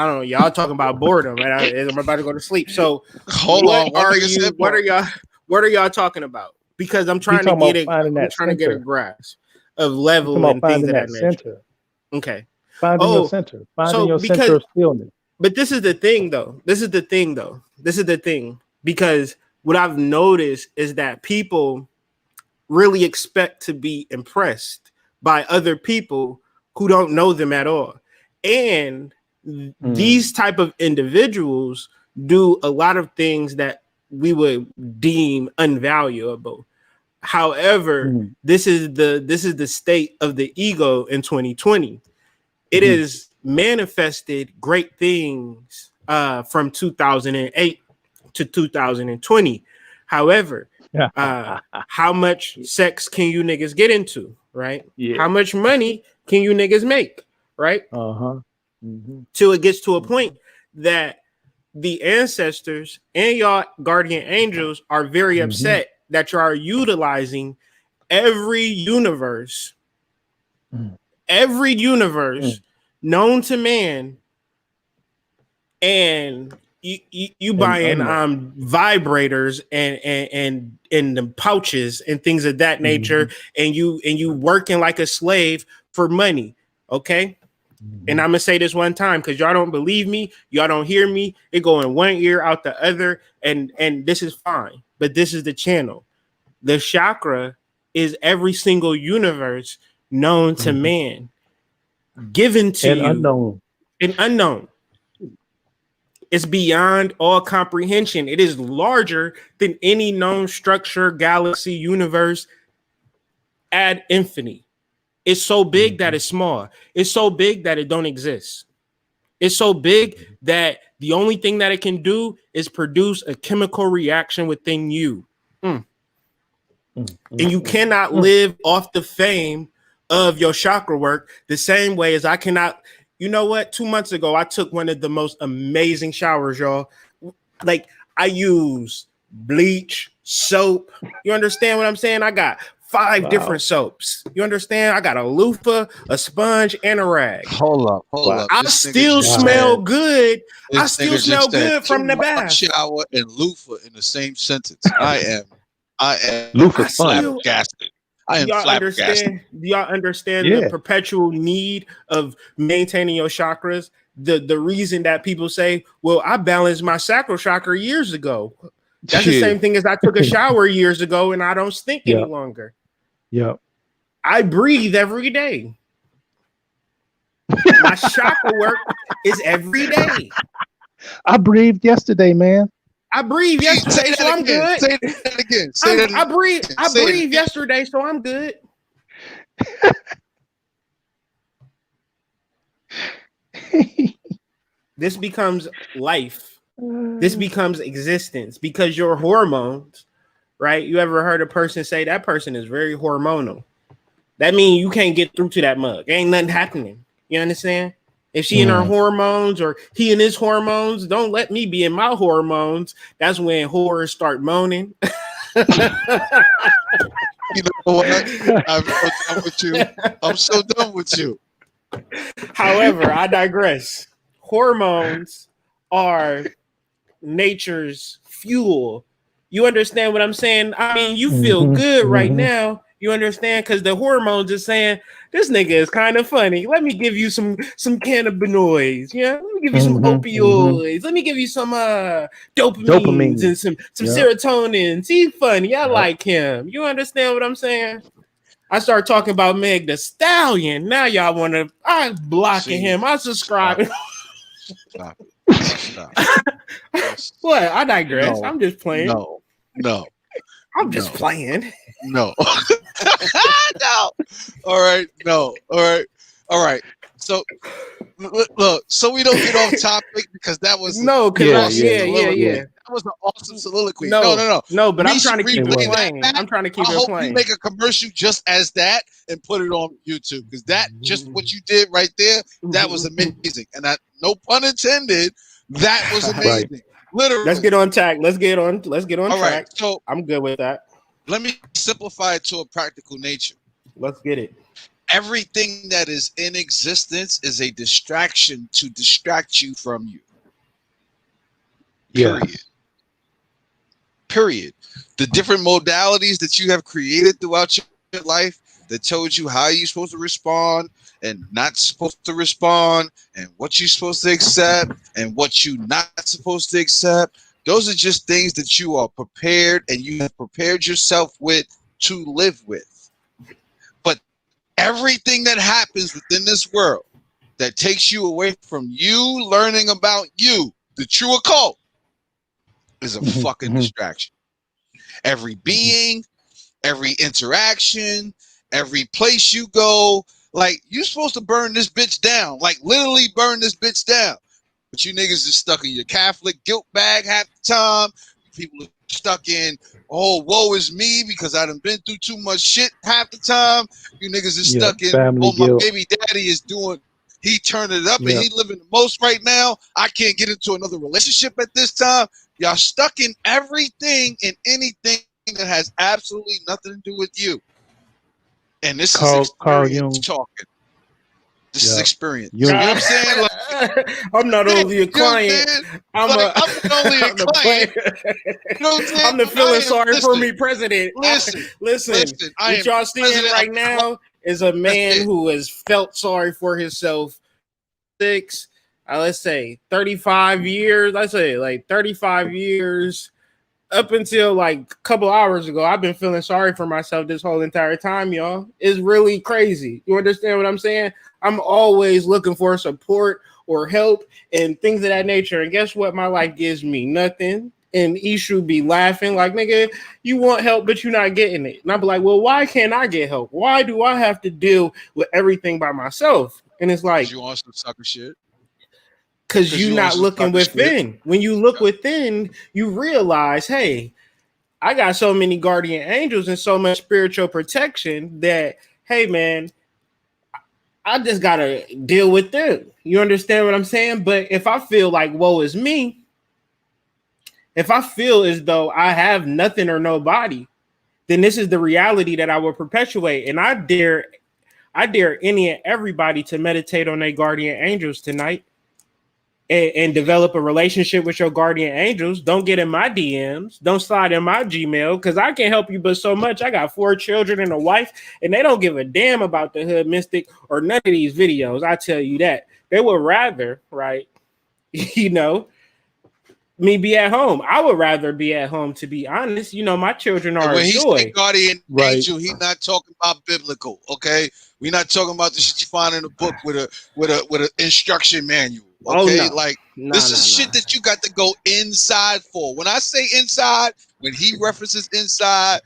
don't know. Y'all talking about boredom, and I'm about to go to sleep. So, Hold on, one nigga said What are boredom. y'all? What are y'all talking about? Because I'm He trying to talking get about it. finding I'm that trying to get a center. grasp of He level talking about and things finding of that that nature. center. Okay. Finding your center. Finding your Because center of stillness. but this is the thing, though. This is the thing. Because what I've noticed is that people really expect to be impressed by other people who don't know them at all. And these type of individuals do a lot of things that we would deem unvaluable. However, this is the state of the ego in 2020. It is manifested great things from 2008 to 2020. However, how much sex can you niggas get into, right? Yeah. How much money can you niggas make, right? Till it gets to a point that the ancestors and y'all guardian angels are very upset that you are utilizing every universe known to man, and you buying vibrators and the pouches and things of that nature, and you working like a slave for money. Okay. And I'm gonna say this one time because y'all don't believe me, y'all don't hear me. It go in one ear out the other, and this is fine. But this is the channel. The chakra is every single universe known to man, given to and you, unknown. It's beyond all comprehension. It is larger than any known structure, galaxy, universe ad infinity. It's so big that it's small. It's so big that it don't exist. It's so big that the only thing that it can do is produce a chemical reaction within you. And you cannot live off the fame of your chakra work the same way as I cannot. You know what? 2 months ago, I took one of the most amazing showers, y'all. Like, I use bleach, soap. You understand what I'm saying? I got 5 different soaps. You understand? I got a loofah, a sponge, and a rag. Hold up. I still smell good. I still smell good from the bath. Shower and loofah in the same sentence. I am loofah flabbergasted. I am flabbergasted. Do y'all understand the perpetual need of maintaining your chakras? The reason that people say, well, I balanced my sacral chakra years ago. That's the same thing as I took a shower years ago and I don't stink any longer. I breathe every day. My chakra work is every day. I breathed yesterday, man. I breathed yesterday, so I'm good. Say that again. I breathed yesterday, so I'm good. This becomes life. This becomes existence because your hormones, right? You ever heard a person say that person is very hormonal? That means you can't get through to that mug. Ain't nothing happening. You understand? If she in her hormones or he in his hormones, don't let me be in my hormones. That's when horrors start moaning. You know what? I'm so done with you. I'm so done with you. However, I digress. Hormones are nature's fuel. You understand what I'm saying? I mean, you feel good right now. You understand? Because the hormones are saying, this nigga is kind of funny. Let me give you some cannabinoids. Yeah, let me give you some opioids. Let me give you some dopamines and some serotonins. He's funny. I like him. You understand what I'm saying? I start talking about Meg the Stallion. Now y'all want to, I'm blocking him. I'm subscribing. Stop it. What? I digress. No, I'm just playing. No. I'm just playing. No. No. All right. No. All right. So look, so we don't get off topic because that was yeah. That was an awesome soliloquy. No. But I'm trying to keep it playing. I'm trying to keep it playing. I hope you make a commercial just as that and put it on YouTube because that just what you did right there, that was amazing. And that, no pun intended, that was amazing. Literally. Let's get on track. Let's get on All track. Right. So I'm good with that. Let me simplify it to a practical nature. Let's get it. Everything that is in existence is a distraction to distract you from you. Period. Yes. Period. The different modalities that you have created throughout your life that told you how you're supposed to respond and not supposed to respond, and what you're supposed to accept and what you're not supposed to accept. Those are just things that you are prepared and you have prepared yourself with to live with. But everything that happens within this world that takes you away from you learning about you, the true occult, is a fucking distraction. Every being, every interaction, every place you go, like, you're supposed to burn this bitch down, like literally burn this bitch down. But you niggas is stuck in your Catholic guilt bag half the time. People are stuck in, oh, woe is me because I done been through too much shit half the time. You niggas is stuck in, family oh, my guilt. baby daddy is doing, he turned it up and Yep. he living the most right now. I can't get into another relationship at this time. Y'all stuck in everything and anything that has absolutely nothing to do with you. And this Carl is experience Jung. talking. This is Yep. experience. Jung. You know what I'm saying? Like, I'm not only a you know what I'm client. saying? I'm Like, I'm only a I'm the client. player. You know what I'm saying? I'm the I feeling am- sorry for listen, me president. Listen, Listen. I What am y'all seeing president right of- now is a man it. who has felt sorry for himself. Let's say 35 years. Let's say like 35 years. Up until like a couple hours ago, I've been feeling sorry for myself this whole entire time, y'all. It's really crazy. You understand what I'm saying? I'm always looking for support or help and things of that nature. And guess what? My life gives me nothing. And Ishu be laughing like, nigga, you want help, but you're not getting it. And I'll be like, well, why can't I get help? Why do I have to deal with everything by myself? And it's like, You on some sucker shit? because you're you not on looking some sucker shit. within. When you look within, you realize, hey, I got so many guardian angels and so much spiritual protection that, hey, man, I just got to deal with them. You understand what I'm saying? But if I feel like woe is me, if I feel as though I have nothing or nobody, then this is the reality that I will perpetuate. And I dare any and everybody to meditate on their guardian angels tonight. And develop a relationship with your guardian angels. Don't get in my DMs. Don't slide in my Gmail because I can't help you but so much. I got 4 children and a wife, and they don't give a damn about the hood mystic or none of these videos. I tell you that. They would rather, right, you know, me be at home. I would rather be at home, to be honest. You know, my children are And when a he joy. say guardian Right. angel, he's not talking about biblical, okay? We're not talking about the shit you find in a book with an instruction manual. Okay, Oh, no. like Nah, this nah, is shit nah. that you got to go inside for. When I say inside, when he references inside,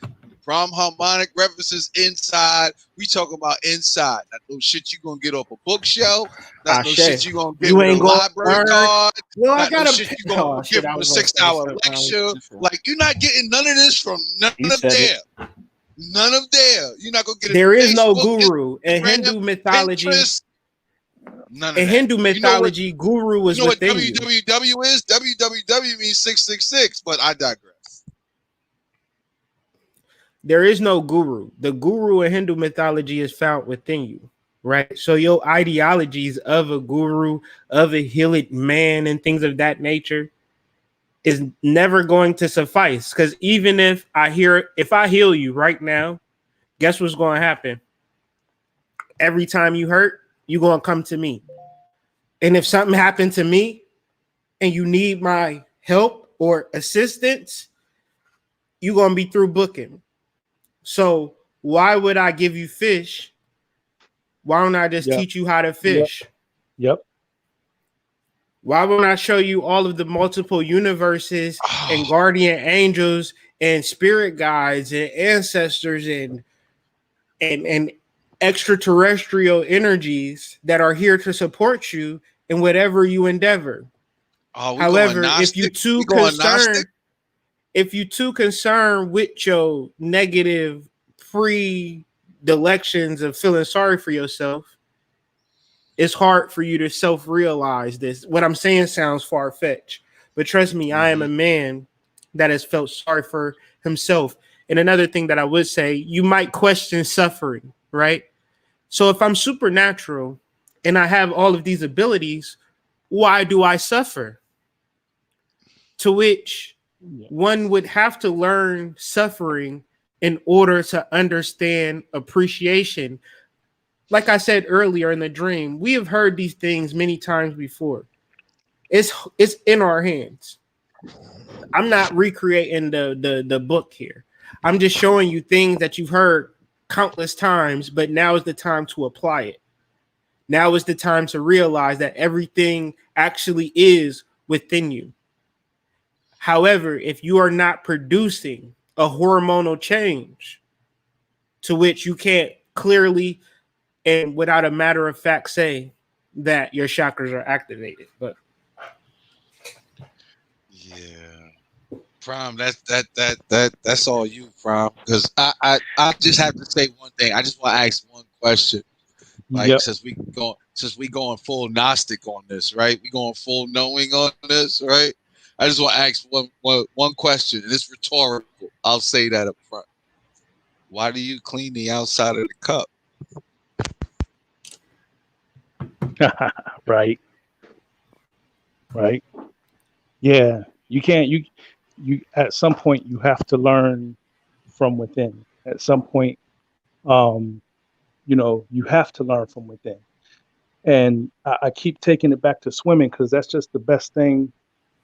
from Harmonic references inside, we talking about inside. Not no shit you gonna get off a bookshelf. Not no Ashe. shit you gonna get You with a ain't gonna library learn. card. Well, I Not no got shit you gonna get from a 6-hour lecture. Like, you're not getting none of this from none You of said there. it. None of there. You're not gonna get it. There from is no Facebook, guru in Instagram, Hindu mythology. Pinterest. None of In that. Hindu You know what? mythology, guru is You know what within you. www is? www means 666, but I digress. There is no guru. The guru in Hindu mythology is found within you, right? So your ideologies of a guru, of a healed man, and things of that nature is never going to suffice. Because even if I heal you right now, guess what's going to happen? Every time you hurt, you're going to come to me. And if something happened to me and you need my help or assistance, you're going to be through booking. So why would I give you fish? Why don't I just teach you how to fish? Yep. Why won't I show you all of the multiple universes and guardian angels and spirit guides and ancestors and extraterrestrial energies that are here to support you in whatever you endeavor? However, if you too concerned with your negative predilections of feeling sorry for yourself, it's hard for you to self-realize this. What I'm saying sounds far-fetched, but trust me, I am a man that has felt sorry for himself. And another thing that I would say, you might question suffering, right? So if I'm supernatural and I have all of these abilities, why do I suffer? To which one would have to learn suffering in order to understand appreciation. Like I said earlier in the dream, we have heard these things many times before. It's in our hands. I'm not recreating the book here. I'm just showing you things that you've heard countless times, but now is the time to apply it. Now is the time to realize that everything actually is within you. However, if you are not producing a hormonal change to which you can't clearly and without a matter of fact say that your chakras are activated. But yeah, Prime, that's all you, Prime. Because I just have to say one thing. I just want to ask one question. Like, Yep. since we going full Gnostic on this, right? We going full knowing on this, right? I just want to ask one question, and it's rhetorical. I'll say that up front. Why do you clean the outside of the cup? Right. Yeah, you can't. You at some point you have to learn from within. At some point, you have to learn from within. And I keep taking it back to swimming because that's just the best thing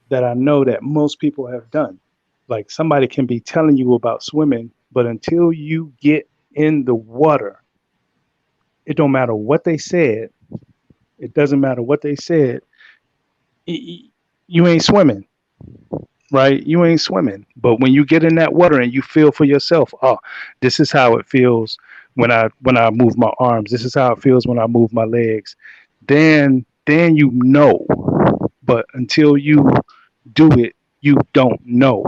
that I know that most people have done. Like, somebody can be telling you about swimming, but until you get in the water, it don't matter what they said. It doesn't matter what they said. You ain't swimming, right? You ain't swimming. But when you get in that water and you feel for yourself, oh, this is how it feels when I move my arms. This is how it feels when I move my legs. Then you know. But until you do it, you don't know.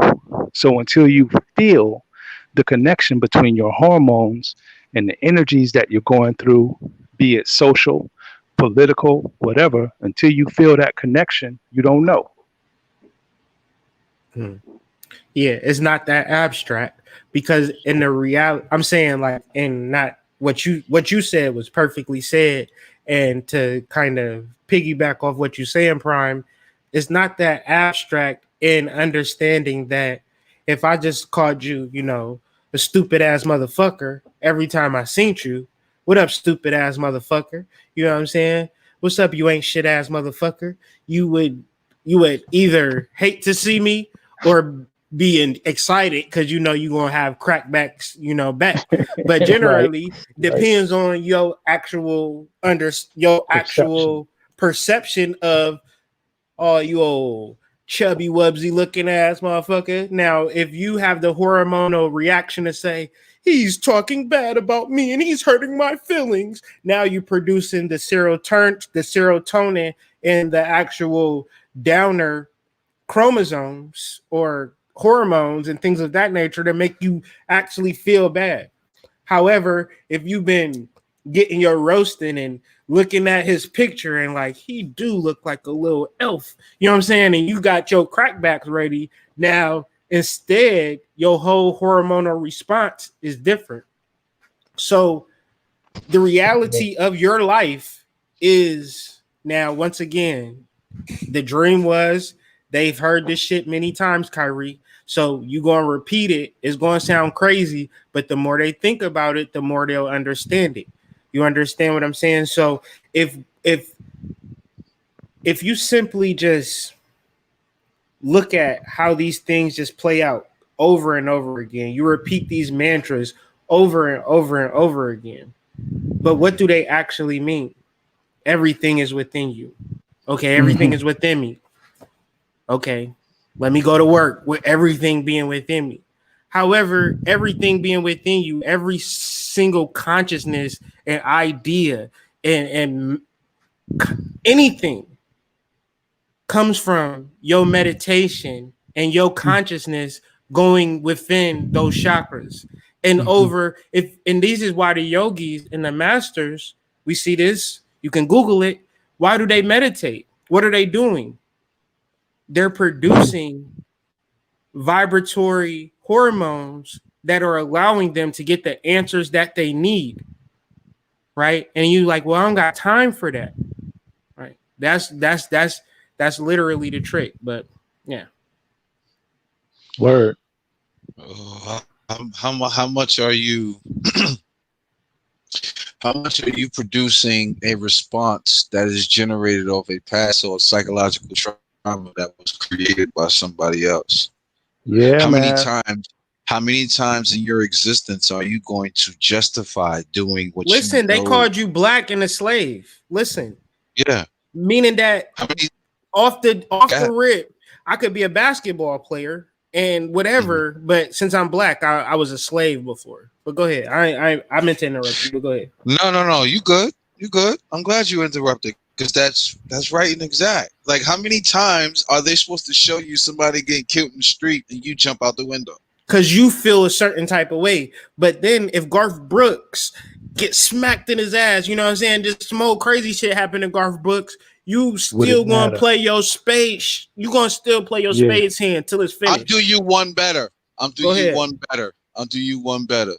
So until you feel the connection between your hormones and the energies that you're going through, be it social, political, whatever, until you feel that connection, you don't know. Yeah, it's not that abstract, because in the reality, I'm saying, like, and not what you said was perfectly said. And to kind of piggyback off what you're saying, Prime, it's not that abstract in understanding that if I just called you, a stupid ass motherfucker every time I seen you, what up, stupid ass motherfucker? You know what I'm saying? What's up, you ain't shit ass motherfucker? You would either hate to see me or being excited because you're gonna have crackbacks, back. But generally, depends on your actual perception of, oh, you old chubby wubsy looking ass motherfucker. Now, if you have the hormonal reaction to say he's talking bad about me and he's hurting my feelings, now you're producing the serotonin and the actual downer chromosomes or hormones and things of that nature that make you actually feel bad. However, if you've been getting your roasting and looking at his picture and like, he do look like a little elf, you know what I'm saying? And you got your crackbacks ready. Now, instead, your whole hormonal response is different. So the reality of your life is, now, once again, the dream was, they've heard this shit many times, Kyrie. So you going to repeat it. It's going to sound crazy, but the more they think about it, the more they'll understand it. You understand what I'm saying? So if you simply just look at how these things just play out over and over again, you repeat these mantras over and over and over again. But what do they actually mean? Everything is within you. Okay, everything is within me. Okay, let me go to work with everything being within me. However, everything being within you, every single consciousness and idea and anything comes from your meditation and your consciousness going within those chakras. And and this is why the yogis and the masters, we see this, you can Google it. Why do they meditate? What are they doing? They're producing vibratory hormones that are allowing them to get the answers that they need. Right. And you like, well, I don't got time for that. Right. That's literally the trick. But yeah. Word. How much are you how much are you producing a response that is generated off a past or psychological trauma that was created by somebody else? Yeah, How man. many times in your existence are you going to justify doing what Listen, you they know? called you black and a slave. Listen. Yeah. Meaning that How many off the rip, I could be a basketball player and whatever, but since I'm black, I was a slave before. But go ahead. I meant to interrupt you, but go ahead. No. You good. You good. I'm glad you interrupted because that's right and exact. Like, how many times are they supposed to show you somebody getting killed in the street and you jump out the window? Because you feel a certain type of way. But then if Garth Brooks gets smacked in his ass, you know what I'm saying? Just some old crazy shit happened to Garth Brooks. You still gonna play your spades. You gonna still play your spades hand till it's finished. I'll do you one better. I'll do you one better.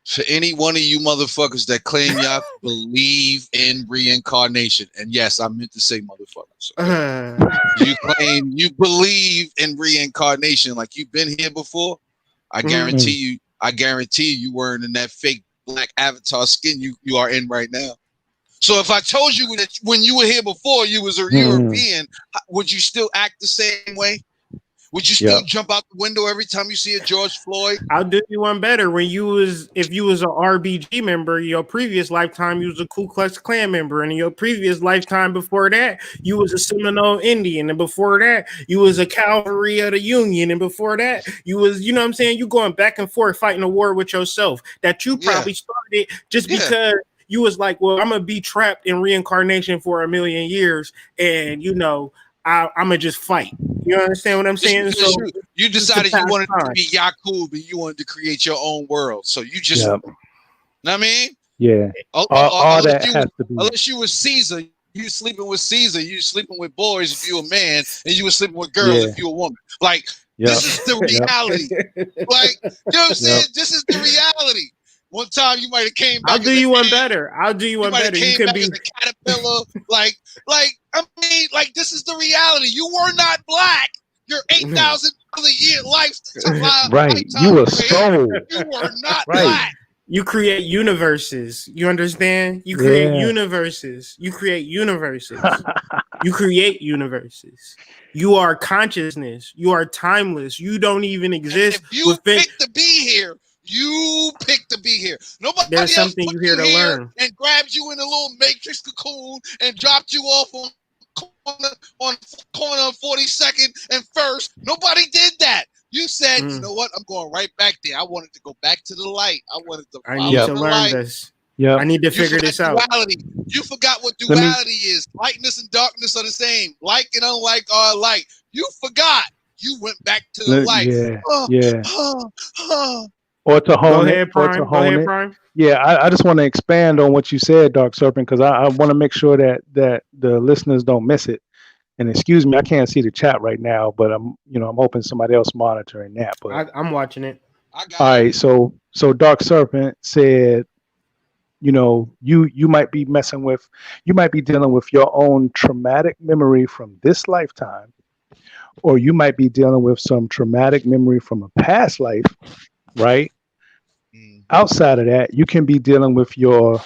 For any one of you motherfuckers that claim y'all believe in reincarnation, and yes, I meant to say motherfuckers. Okay? You claim you believe in reincarnation, like you've been here before. I guarantee you weren't in that fake black avatar skin you are in right now. So if I told you that when you were here before you was a European, would you still act the same way? Would you still jump out the window every time you see a George Floyd? I'll do you one better. If you was a RBG member, your previous lifetime you was a Ku Klux Klan member, and in your previous lifetime before that, you was a Seminole Indian, and before that, you was a cavalry of the Union, and before that, you was, you know what I'm saying, you going back and forth fighting a war with yourself that you probably started just because you was like, well, I'm gonna be trapped in reincarnation for 1,000,000 years, and you know, I'm gonna just fight. You understand what I'm saying? So you decided you wanted to be Yakub and you wanted to create your own world. So you just, know what I mean? Yeah. All that has to be. Unless you were Caesar, you sleeping with Caesar, you sleeping with boys if you a man, and you were sleeping with girls if you a woman. Like, this is the reality. Like, you know what I'm saying? This is the reality. One time you might have came back. I'll do you one better. You can be a caterpillar. like, I mean, like, this is the reality. You were not black. You're 8,000 other year life. Right. You were soul. You were not black. You create universes. You understand? You create universes. You create universes. You create universes. You are consciousness. You are timeless. You don't even exist. If you pick to be here, you picked to be here. Nobody There's else something put you here to learn and grabbed you in a little matrix cocoon and dropped you off on corner 42nd and First. Nobody did that. You said, you know what? I'm going right back there. I wanted to go back to the light. I wanted to follow to learn this. Yeah, I need to figure this out. Duality. You forgot what duality is. Lightness and darkness are the same. Like and unlike are alike. You forgot. You went back to the light. Or to hone it. Yeah, I just want to expand on what you said, Dark Serpent, because I want to make sure that the listeners don't miss it. And excuse me, I can't see the chat right now, but I'm hoping somebody else monitoring that. But I'm watching it. All right, so Dark Serpent said, you might be dealing with your own traumatic memory from this lifetime, or you might be dealing with some traumatic memory from a past life, right? Outside of that, you can be dealing with your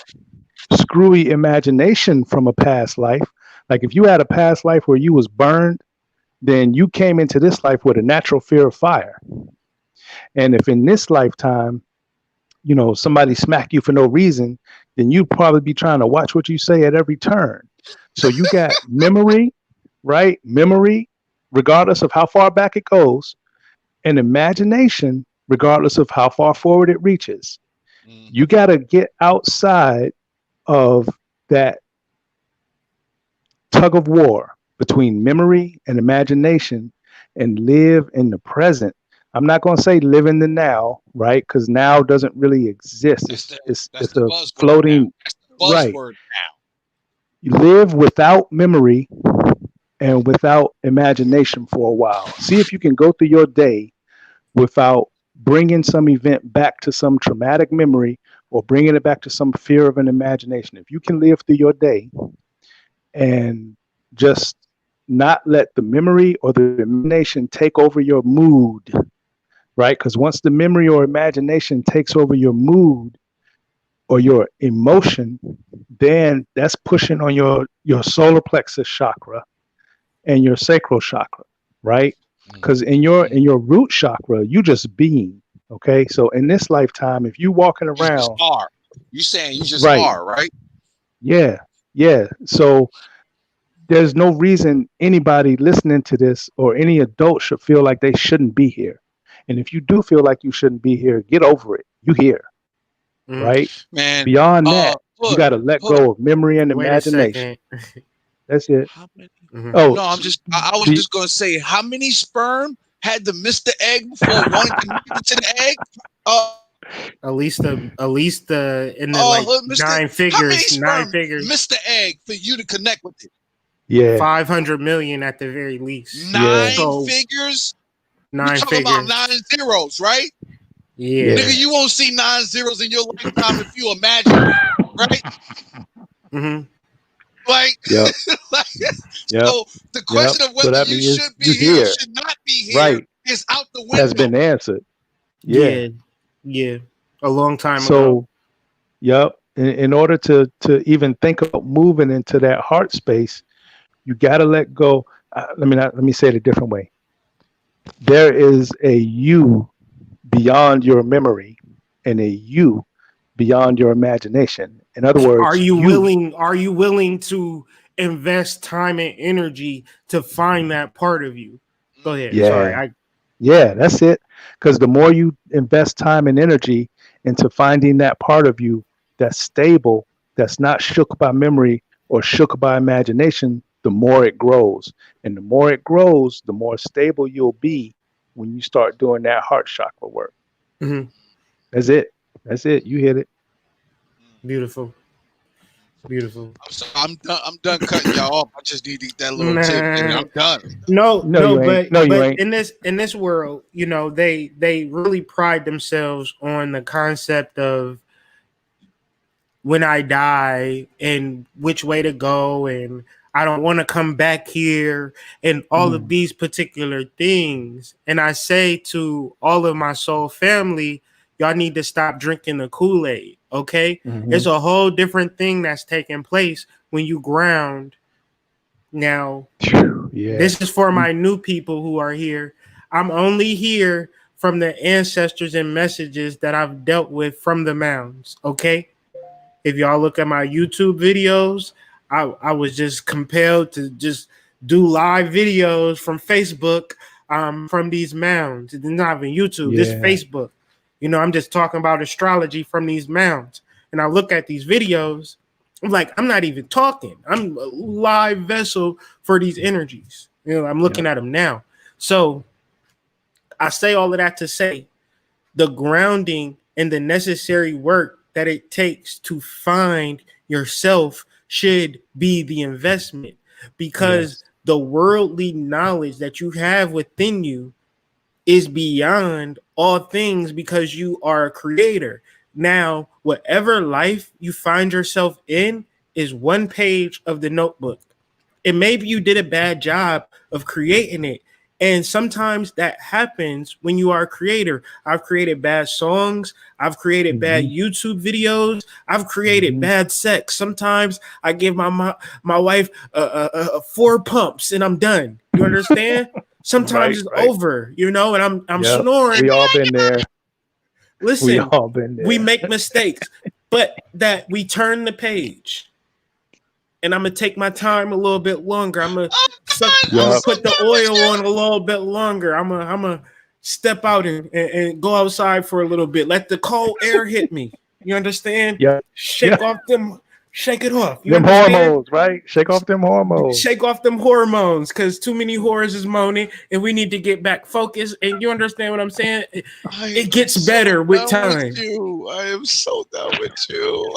screwy imagination from a past life. Like if you had a past life where you was burned, then you came into this life with a natural fear of fire. And if in this lifetime, somebody smack you for no reason, then you'd probably be trying to watch what you say at every turn. So you got memory, right? Memory, regardless of how far back it goes, and imagination, regardless of how far forward it reaches. You got to get outside of that tug of war between memory and imagination and live in the present. I'm not going to say live in the now, right? Because now doesn't really exist. It's a floating, right? You live without memory and without imagination for a while. See if you can go through your day without bringing some event back to some traumatic memory or bringing it back to some fear of an imagination. If you can live through your day and just not let the memory or the imagination take over your mood, right? Because once the memory or imagination takes over your mood or your emotion, then that's pushing on your solar plexus chakra and your sacral chakra, right? Because in your root chakra, you just being. Okay, so in this lifetime, if you walking You just around, are. You saying you just right? are, right? Yeah, yeah. So there's no reason anybody listening to this or any adult should feel like they shouldn't be here. And if you do feel like you shouldn't be here, get over it. You here, right? Man, Beyond that, you put got to let put go of memory and Wait a imagination. second. That's it. how many? Oh, No, I was be- just gonna say how many sperm had to miss the egg before one connected to the egg? At least in the like Mr. nine How many figures, sperm missed the egg for you to connect with it? yeah, 500 million at the very least. Nine So figures? We 9 talking about figures. 9 zeros, right? Yeah. Nigga, you won't see 9 zeros in your lifetime if you imagine, right? Mm-hmm. Like, yep, like yep. so the question of So whether that you means should be you here or here, should not be here right? is out the Has window. been answered. Yeah. Yeah. A long time ago. So, yep. In order to even think about moving into that heart space, you got to let go. Let me say it a different way. There is a you beyond your memory and a you beyond your imagination. In other Are words, you willing to invest time and energy to find that part of you? Go ahead. Yeah. Sorry. Yeah, that's it. Because the more you invest time and energy into finding that part of you that's stable, that's not shook by memory or shook by imagination, the more it grows. And the more it grows, the more stable you'll be when you start doing that heart chakra work. Mhm. That's it. That's it. You hit it. Beautiful. So I'm done cutting y'all off. I just need to eat that little tip and I'm done. No, you ain't. No, you ain't. in this world, they really pride themselves on the concept of when I die and which way to go, and I don't want to come back here, and all of these particular things. And I say to all of my soul family, y'all need to stop drinking the Kool-Aid. Okay, it's a whole different thing that's taking place when you ground. Now, this is for my new people who are here. I'm only here from the ancestors and messages that I've dealt with from the mounds. Okay. If y'all look at my YouTube videos, I was just compelled to just do live videos from Facebook, from these mounds. It's not even YouTube, this Facebook. I'm just talking about astrology from these mounds. And I look at these videos, I'm like, I'm not even talking. I'm a live vessel for these energies. I'm looking at them now. So I say all of that to say the grounding and the necessary work that it takes to find yourself should be the investment, because the worldly knowledge that you have within you is beyond all things, because you are a creator. Now, whatever life you find yourself in is one page of the notebook. And maybe you did a bad job of creating it. And sometimes that happens when you are a creator. I've created bad songs. I've created bad YouTube videos. I've created bad sex. Sometimes I give my wife 4 pumps and I'm done. You understand? Sometimes it's over, and I'm snoring. We all been there. Listen, we make mistakes, but that we turn the page. And I'm gonna take my time a little bit longer. I'm gonna put the oil on a little bit longer. I'm gonna step out and go outside for a little bit. Let the cold air hit me. You understand? Shake it off. You them understand? hormones, right? Shake off them hormones. Shake off them hormones, because too many whores is moaning, and we need to get back focused. And you understand what I'm saying? It gets better with time. I am so done with you.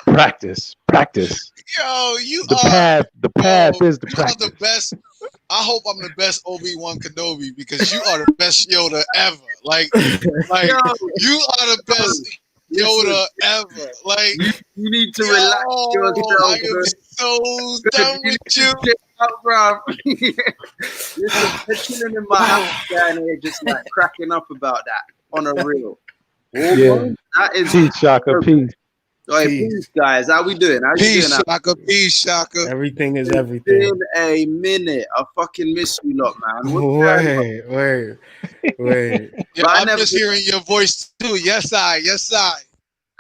Practice. Yo, you the are path. The path is the you are practice. the best. I hope I'm the best Obi-Wan Kenobi because you are the best Yoda ever. Like Yo, you are the best Yoda ever. Like you need to relax yourself. I am so done with you. Bro. Listen, they're chilling in my house down here, just like cracking up about that on a real. That is Peace, Shaka. Peace. Right, peace, guys. How we doing? How you doing? Shaka. Peace, Shaka. Everything is It's everything. been a minute. I fucking miss you lot, man. Wait. Yeah, I'm just hearing your voice too. Yes, I.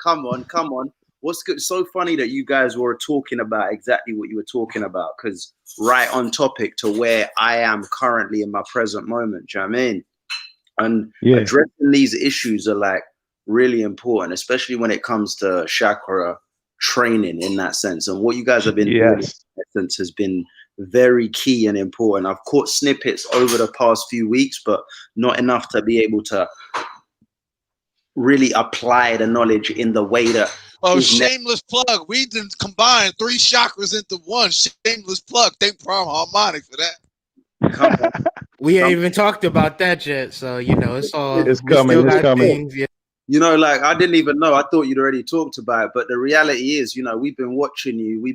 Come on. What's good? So funny that you guys were talking about exactly what you were talking about, because right on topic to where I am currently in my present moment. Do you know what I mean? And addressing these issues are like really important, especially when it comes to chakra training in that sense. And what you guys have been doing in that sense has been very key and important. I've caught snippets over the past few weeks, but not enough to be able to really apply the knowledge in the way that. Oh, shameless plug. We didn't combine 3 chakras into one. Shameless plug. Thank Prom Harmonic for that. We ain't even talked about that yet, so it's all it's coming. Things, like I didn't even know. I thought you'd already talked about it, but the reality is, we've been watching you.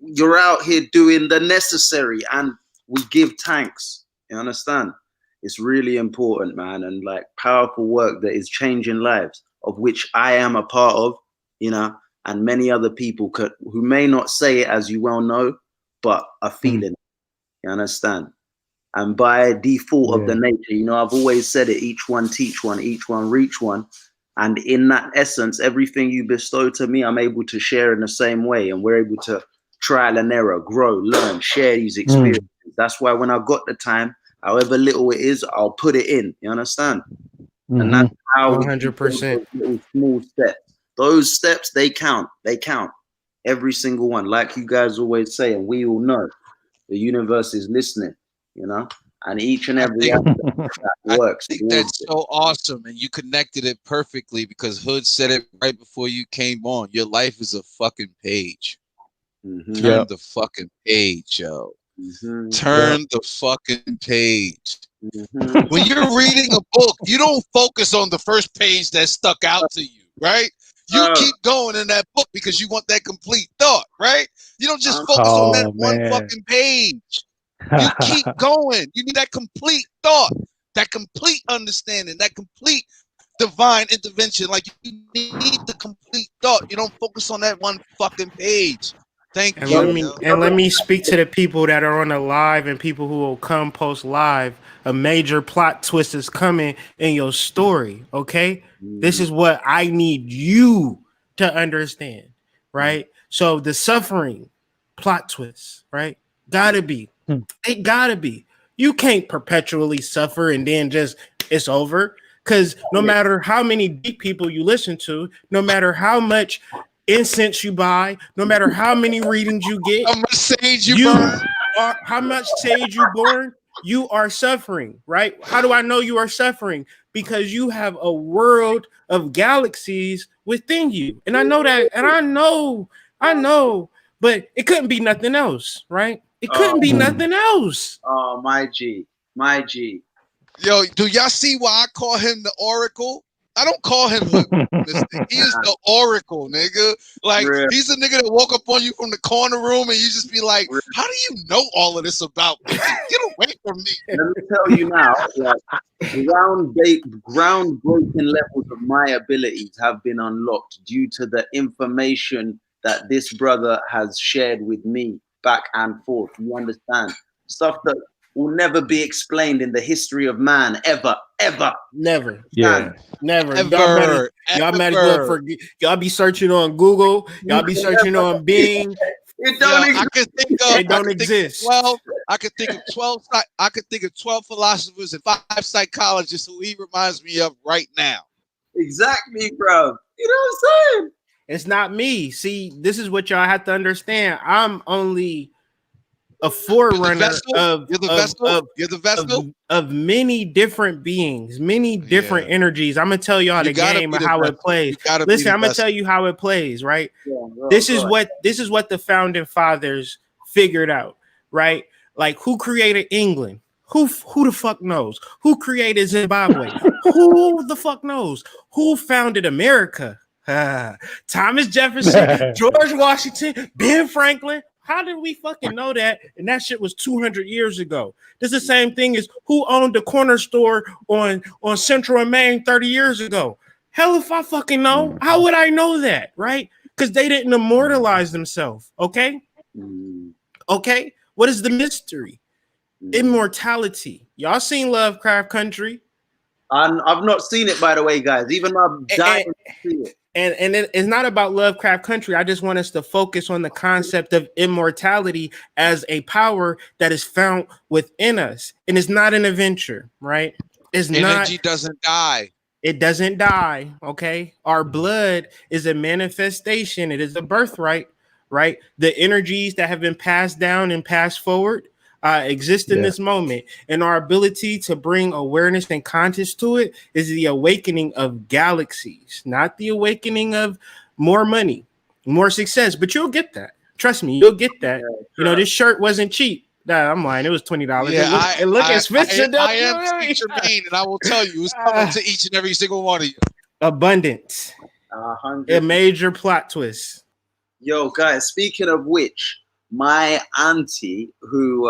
You're out here doing the necessary, and we give thanks. You understand? It's really important, man, and like powerful work that is changing lives, of which I am a part of. And many other people who may not say it, as you well know, but are feeling it. You understand? And by default of the nature, I've always said it, each one teach one, each one reach one. And in that essence, everything you bestow to me, I'm able to share in the same way. And we're able to trial and error, grow, learn, share these experiences. That's why when I've got the time, however little it is, I'll put it in. You understand? And that's how 100% little small steps. Those steps, they count. They count. Every single one. Like you guys always say, and we all know, the universe is listening, and each and every aspect that works. I think that's so awesome, and you connected it perfectly because Hood said it right before you came on. Your life is a fucking page. Turn the fucking page, yo. Turn the fucking page. When you're reading a book, you don't focus on the first page that stuck out to you, right? You keep going in that book because you want that complete thought, right? You don't just focus on that one fucking page. You keep going. You need that complete thought, that complete understanding, that complete divine intervention. Like you need the complete thought. You don't focus on that one fucking page. Thank you. Let me speak to the people that are on the live and people who will come post live. A major plot twist is coming in your story. Okay, this is what I need you to understand, right? So the suffering plot twist, right? Gotta be. It gotta be. You can't perpetually suffer and then just it's over. Because no matter how many deep people you listen to, no matter how much incense you buy, no matter how many readings you get, how much sage you burn, how much sage you burn, you are suffering, right? How do I know you are suffering? Because you have a world of galaxies within you. And I know that, and I know, but it couldn't be nothing else, right? It couldn't be nothing else. Oh, my G. Yo, do y'all see why I call him the Oracle? I don't call him Mystic. He is the Oracle, nigga. Like, he's a nigga that woke up on you from the corner room and you just be like, how do you know all of this about me? Get away from me. Let me tell you now, groundbreaking levels of my abilities have been unlocked due to the information that this brother has shared with me back and forth. You understand? Stuff that will never be explained in the history of man, ever. Never. Yeah. Never. Ever. Y'all might as well y'all be searching on Google. Y'all be searching on Bing. It don't exist. It don't exist. I could think of 12. I could think of 12 philosophers and 5 psychologists who he reminds me of right now. Exactly, bro. You know what I'm saying? It's not me. See, this is what y'all have to understand. I'm only a forerunner of many different beings, many different energies. I'm gonna tell y'all the game and how it plays. Listen, I'm gonna tell you how it plays, right? This is what the founding fathers figured out, right? Like, who created England? Who the fuck knows? Who created Zimbabwe? Who the fuck knows? Who founded America? Thomas Jefferson, George Washington, Ben Franklin. How did we fucking know that? And that shit was 200 years ago. This is the same thing as who owned the corner store on Central and Main 30 years ago. Hell if I fucking know. How would I know that, right? Because they didn't immortalize themselves, okay? Okay? What is the mystery? Immortality. Y'all seen Lovecraft Country? I've not seen it, by the way, guys. Even though I've died to see it. And it's not about Lovecraft Country. I just want us to focus on the concept of immortality as a power that is found within us. And it's not an adventure, right? Energy doesn't die. It doesn't die, okay? Our blood is a manifestation. It is a birthright, right? The energies that have been passed down and passed forward exist in this moment, and our ability to bring awareness and conscious to it is the awakening of galaxies, not the awakening of more money, more success. But you'll get that. Trust me, you'll get that. You know, this shirt wasn't cheap. Nah, I'm lying. It was $20. Yeah, it look expensive. I am Teacher Maine, and I will tell you, it's coming to each and every single one of you. Abundance. A major plot twist. Yo, guys, speaking of which, my auntie, who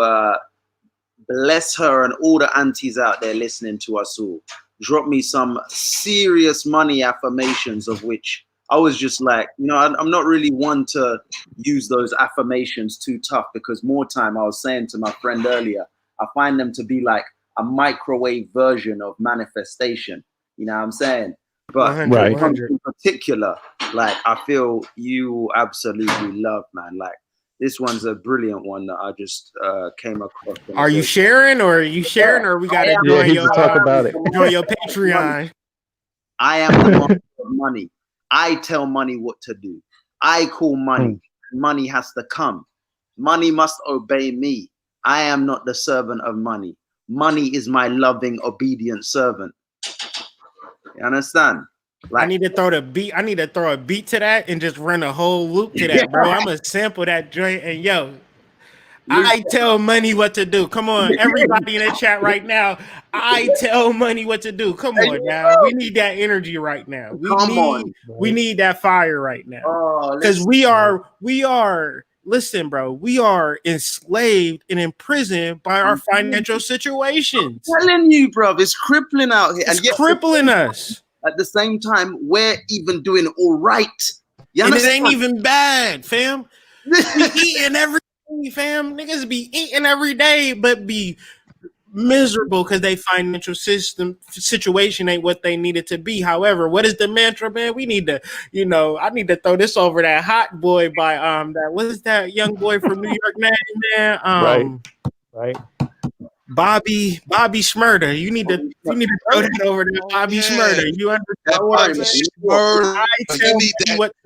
bless her and all the aunties out there listening to us all, dropped me some serious money affirmations, of which I was just like, you know, I'm not really one to use those affirmations too tough, because more time, I was saying to my friend earlier, I find them to be like a microwave version of manifestation. You know what I'm saying? But 100. In particular, like, I feel you absolutely love, man. Like, this one's a brilliant one that I just came across. Are you sharing, or we got to join your talk about it. Join your Patreon? I am the master of money. I tell money what to do. I call money. Money has to come. Money must obey me. I am not the servant of money. Money is my loving, obedient servant. You understand? Like, I need to throw a beat to that and just run a whole loop to that, bro. I'm gonna sample that joint, and yo, I tell money what to do. Come on, everybody in the chat right now. I tell money what to do. Come on now. We need that energy right now. We need that fire right now. Because we are, listen, bro, we are enslaved and imprisoned by our financial situations. I'm telling you, bro, it's crippling out here. It's crippling us. At the same time, we're even doing all right. And it ain't even bad, fam. We eating every day, fam. Niggas be eating every day, but be miserable because they financial situation ain't what they need it to be. However, what is the mantra, man? We need to, you know, I need to throw this over that Hot Boy by that, what is that young boy from New York name, man? Right. Bobby Shmurda. You need to throw that over to Bobby Shmurda. You understand what I'm saying?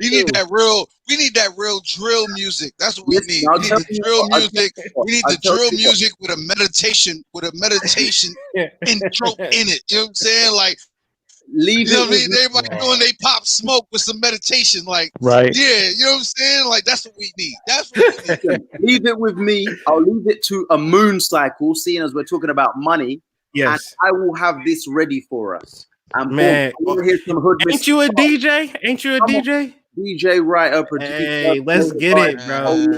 We need that real drill music. That's what we need. We need the drill music. We need the drill music with a meditation intro in it. You know what I'm saying? Like, you know what I mean? Everybody going, they pop smoke with some meditation, like, yeah, you know what I'm saying? Like, that's what we need. That's what we need. Leave it with me. I'll leave it to a moon cycle, seeing as we're talking about money. Yes. And I will have this ready for us. And man, hear some hood. Ain't you a DJ? Ain't you a DJ? DJ, writer, producer. Hey, let's get it, bro. You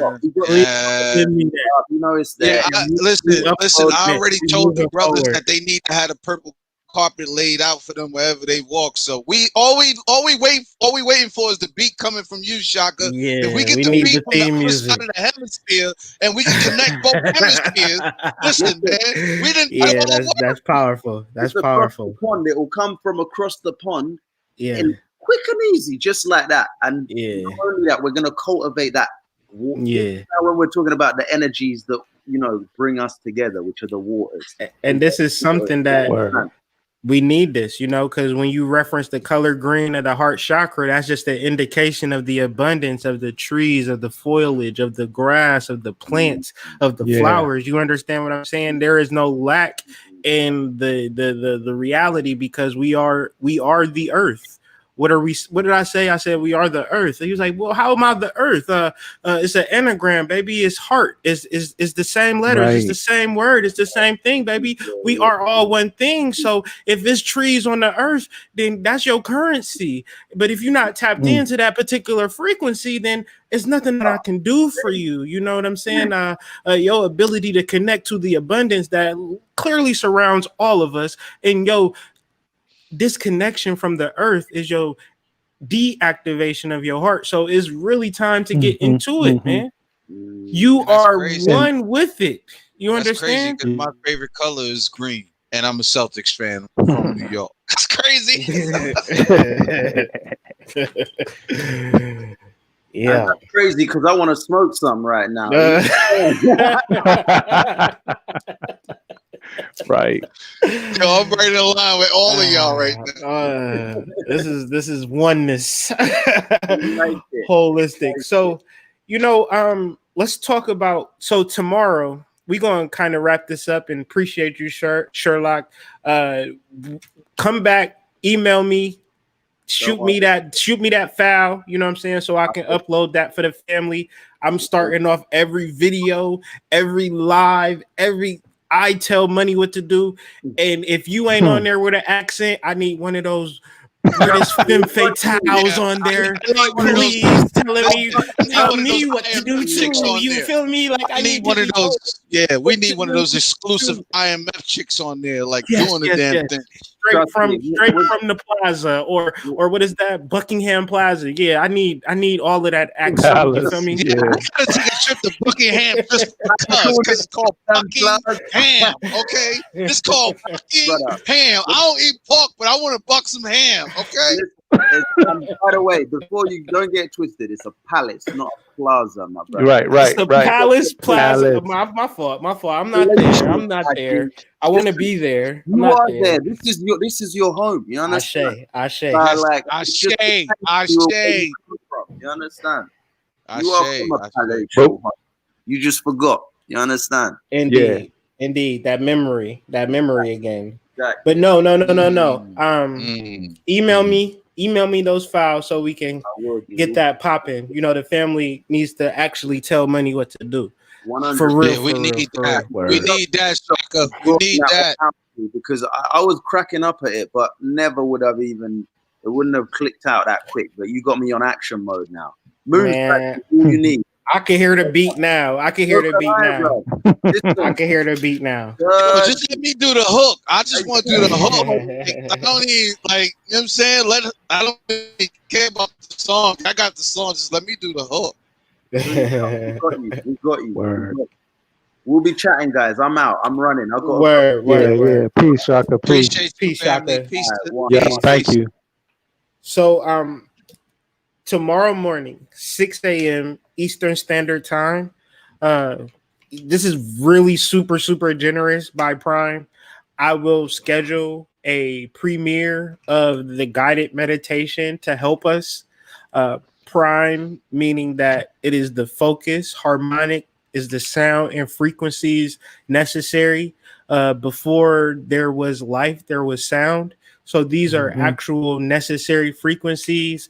know, it's there. Yeah, listen. I already told the brothers that they need to have a purple carpet laid out for them wherever they walk. So all we waiting for is the beat coming from you, Shaka. Yeah, if we get the beat from the other side of the hemisphere and we can connect both hemispheres, listen, man, we didn't. Yeah, that's powerful. That's powerful. It will come from across the pond. Yeah, quick and easy, just like that. And not only that, we're gonna cultivate that. Yeah. When we're talking about the energies that, you know, bring us together, which are the waters. And this is something that we need this, you know, because when you reference the color green of the heart chakra, that's just an indication of the abundance of the trees, of the foliage, of the grass, of the plants, of the flowers. You understand what I'm saying? There is no lack in the reality, because we are the earth. what are we? What did I say? I said we are the earth. And he was like, well, how am I the earth? It's an anagram, baby. It's heart. It's the same letters. Right. It's the same word. It's the same thing, baby. We are all one thing. So if it's trees on the earth, then that's your currency. But if you're not tapped into that particular frequency, then it's nothing that I can do for you. You know what I'm saying? Your ability to connect to the abundance that clearly surrounds all of us, and yo, disconnection from the earth is your deactivation of your heart. So it's really time to get into it, man. You That's are crazy. one with it. You That's understand? crazy because my favorite color is green, and I'm a Celtics fan from New York. That's crazy. Yeah, that's crazy because I want to smoke some right now. Right. Yo, I'm right in line with all of y'all right now. This is oneness. Holistic. So, let's talk about, so tomorrow we're going to kind of wrap this up, and appreciate you, Sherlock. Come back, email me, shoot me that file, you know what I'm saying, so I can upload that for the family. I'm starting off every video, every live, I tell money what to do. And if you ain't on there with an accent, I need one of those British femme fatales on there. Please tell me what to do too. You feel me? Like I need one of those. Yeah, we need one of those exclusive IMF chicks on there, like doing the damn thing. Straight from the plaza, or what is that? Buckingham Plaza. Yeah, I need all of that accent. You feel me? Yeah. I gotta take a trip to Buckingham just because it's called Buckingham. Okay, it's called Buckingham. I don't eat pork, but I want to buck some ham. Okay. By the way, before you don't get twisted, it's a palace, not a plaza, my brother. Right. It's a palace plaza. My fault. I'm not there. I want to be there. You are there. This is your home. You understand? Ashe. You understand? You are from a palatial home. You just forgot. You understand? Indeed. That memory again. Exactly. But no. Email me those files so we can get that popping. The family needs to actually tell money what to do. 100. For real, we need that. We need that, Shaka. We need that. Because I was cracking up at it, but never would have it wouldn't have clicked out that quick. But you got me on action mode now. Moon's all you need. I can hear the beat now. I can hear the beat now. Just let me do the hook. I just want to do the hook. I don't need, you know what I'm saying? I don't really care about the song. I got the song. Just let me do the hook. We got you. Word. We'll be chatting, guys. I'm out. I'm running. I got word. Peace, Shaka. Peace. Peace, Shaka. Peace. Yes, thank you. So, tomorrow morning, 6 a.m. Eastern Standard Time. This is really super, super generous by Prime. I will schedule a premiere of the guided meditation to help us. Prime, meaning that it is the focus. Harmonic is the sound and frequencies necessary. Before there was life, there was sound. So these are actual necessary frequencies.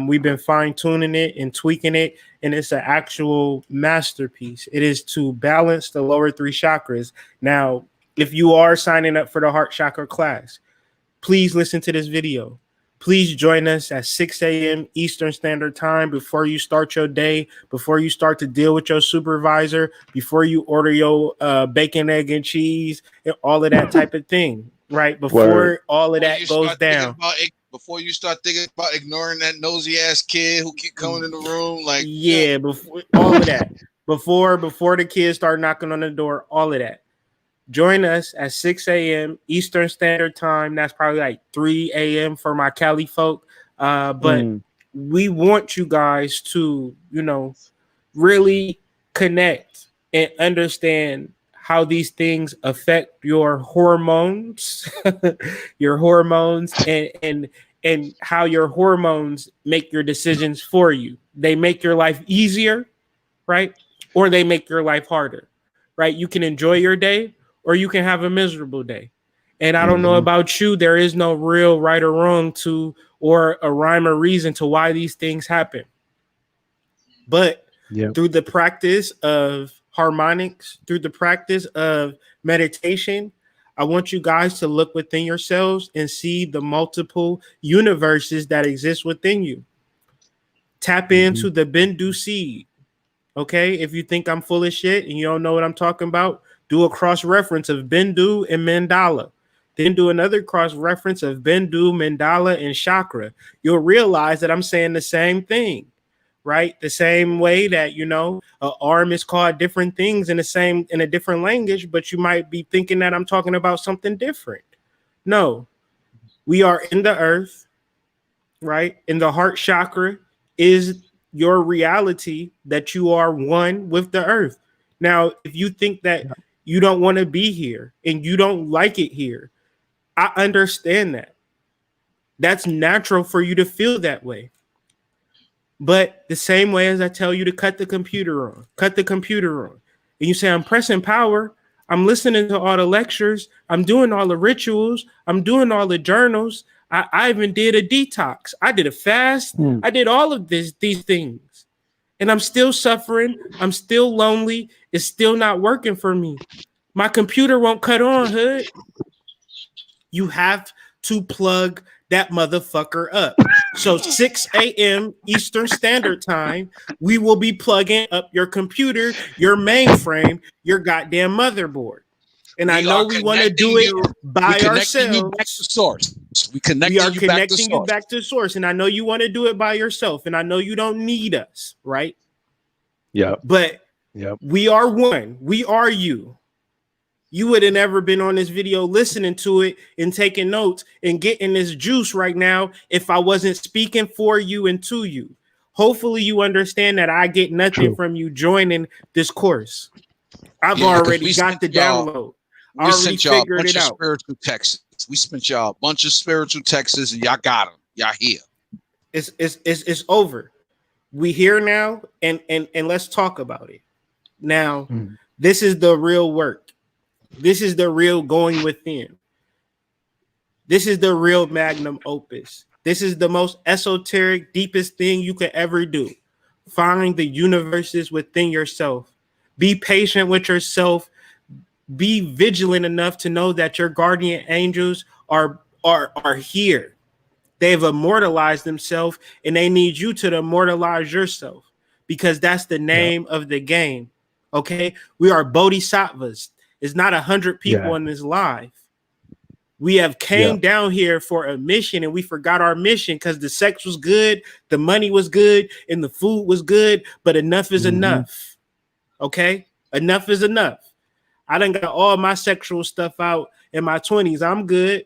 We've been fine tuning it and tweaking it, and it's an actual masterpiece. It is to balance the lower three chakras. Now, if you are signing up for the heart chakra class, please listen to this video. Please join us at 6 a.m. Eastern Standard Time before you start your day, before you start to deal with your supervisor, before you order your bacon, egg, and cheese, and all of that type of thing, right? Before all of that goes down. Before you start thinking about ignoring that nosy ass kid who keep coming in the room, before all of that. Before the kids start knocking on the door, all of that. Join us at 6 a.m. Eastern Standard Time. That's probably like 3 a.m. for my Cali folk. But we want you guys to, really connect and understand how these things affect your hormones, and how your hormones make your decisions for you. They make your life easier, right? Or they make your life harder, right? You can enjoy your day, or you can have a miserable day. And I don't know about you, there is no real right or wrong to, or a rhyme or reason to why these things happen. But through the practice of harmonics, through the practice of meditation, I want you guys to look within yourselves and see the multiple universes that exist within you. Tap into the Bindu seed. Okay, if you think I'm full of shit and you don't know what I'm talking about, do a cross reference of Bindu and Mandala. Then do another cross reference of Bindu, Mandala, and chakra. You'll realize that I'm saying the same thing, right? The same way that, you know, an arm is called different things in a different language, but you might be thinking that I'm talking about something different. No, we are in the earth, right? In the heart chakra is your reality that you are one with the earth. Now, if you think that you don't want to be here and you don't like it here, I understand that. That's natural for you to feel that way. But the same way as I tell you to cut the computer on, and you say, I'm pressing power, I'm listening to all the lectures, I'm doing all the rituals, I'm doing all the journals, I even did a detox, I did a fast, I did all of these things, and I'm still suffering, I'm still lonely, it's still not working for me. My computer won't cut on, hood. You have to plug that motherfucker up. So 6 a.m. Eastern Standard Time, we will be plugging up your computer, your mainframe, your goddamn motherboard. And I know we want to do it by ourselves. You back to source. We are connecting you back to source. And I know you want to do it by yourself. And I know you don't need us, right? Yeah. But we are one. We are you. You would have never been on this video listening to it and taking notes and getting this juice right now if I wasn't speaking for you and to you. Hopefully you understand that I get nothing from you joining this course. I've already got the download. I already figured it out. Spiritual texts. We sent y'all a bunch of spiritual texts and y'all got them. Y'all here. It's over. We here now, and let's talk about it. Now, this is the real work. This is the real going within. This is the real magnum opus. This is the most esoteric, deepest thing you could ever do. Find the universes within yourself. Be patient with yourself. Be vigilant enough to know that your guardian angels are here. They've immortalized themselves, and they need you to immortalize yourself, because that's the name of the game. Okay, we are bodhisattvas. It's not 100 people in this live. We have came down here for a mission, and we forgot our mission because the sex was good, the money was good, and the food was good. But enough is enough. Okay, enough is enough. I done got all my sexual stuff out in my 20s. I'm good,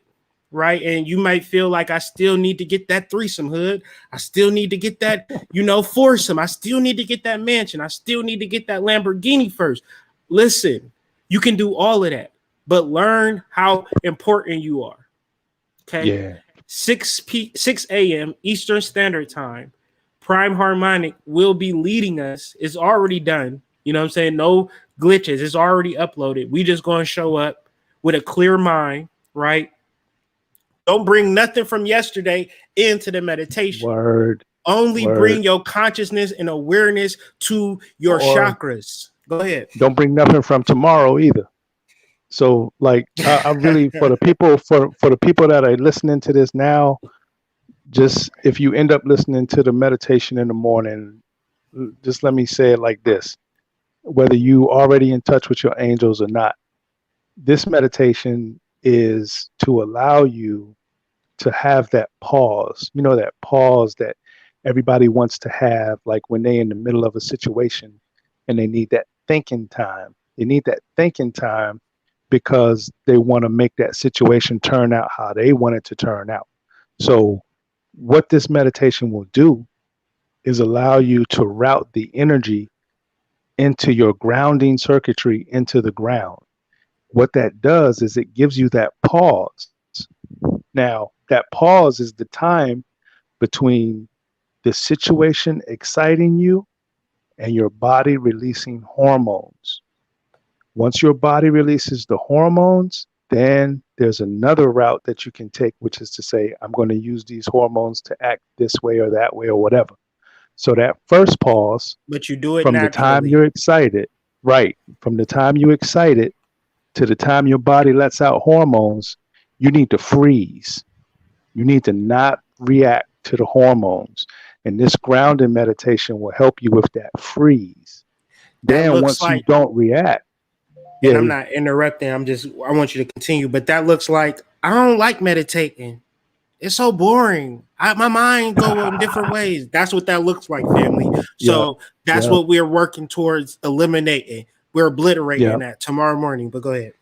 right? And you might feel like I still need to get that threesome, hood. I still need to get that, foursome. I still need to get that mansion. I still need to get that Lamborghini first. Listen. You can do all of that, but learn how important you are. Okay. Yeah. 6 a.m. Eastern Standard Time. Prime Harmonic will be leading us. It's already done. You know what I'm saying? No glitches. It's already uploaded. We just going to show up with a clear mind, right? Don't bring nothing from yesterday into the meditation. Only bring your consciousness and awareness to your chakras. Go ahead. Don't bring nothing from tomorrow either. So, like, I really, for the people that are listening to this now, just if you end up listening to the meditation in the morning, just let me say it like this: whether you already in touch with your angels or not, this meditation is to allow you to have that pause. You know, that pause that everybody wants to have, like when they're in the middle of a situation and they need that thinking time. They need that thinking time because they want to make that situation turn out how they want it to turn out. So what this meditation will do is allow you to route the energy into your grounding circuitry into the ground. What that does is it gives you that pause. Now, that pause is the time between the situation exciting you and your body releasing hormones. Once your body releases the hormones, Then there's another route that you can take, which is to say, I'm going to use these hormones to act this way or that way or whatever. So that first pause, But you do it from the time naturally. you're excited, right? From the time you're excited to the time your body lets out hormones, you need to freeze. You need to not react to the hormones. And this grounding meditation will help you with that freeze. That Then looks once you like, don't react, and yeah, I'm not interrupting, I want you to continue, but that looks like, I don't like meditating. It's so boring. My mind go in different ways. That's what that looks like, family. So that's yeah, what we're working towards eliminating. We're obliterating yeah. that tomorrow morning, but go ahead.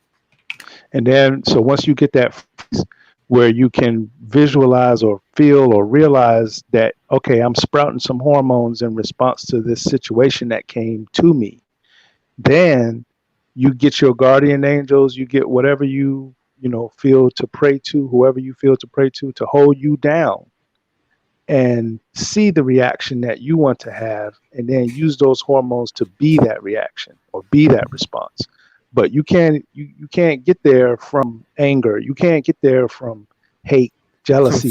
And then, so once you get that freeze where you can visualize or feel or realize that, okay, I'm sprouting some hormones in response to this situation that came to me, then you get your guardian angels, you get whatever you feel to pray to, whoever you feel to pray to hold you down and see the reaction that you want to have, and then use those hormones to be that reaction or be that response. But you can't get there from anger. You can't get there from hate, jealousy,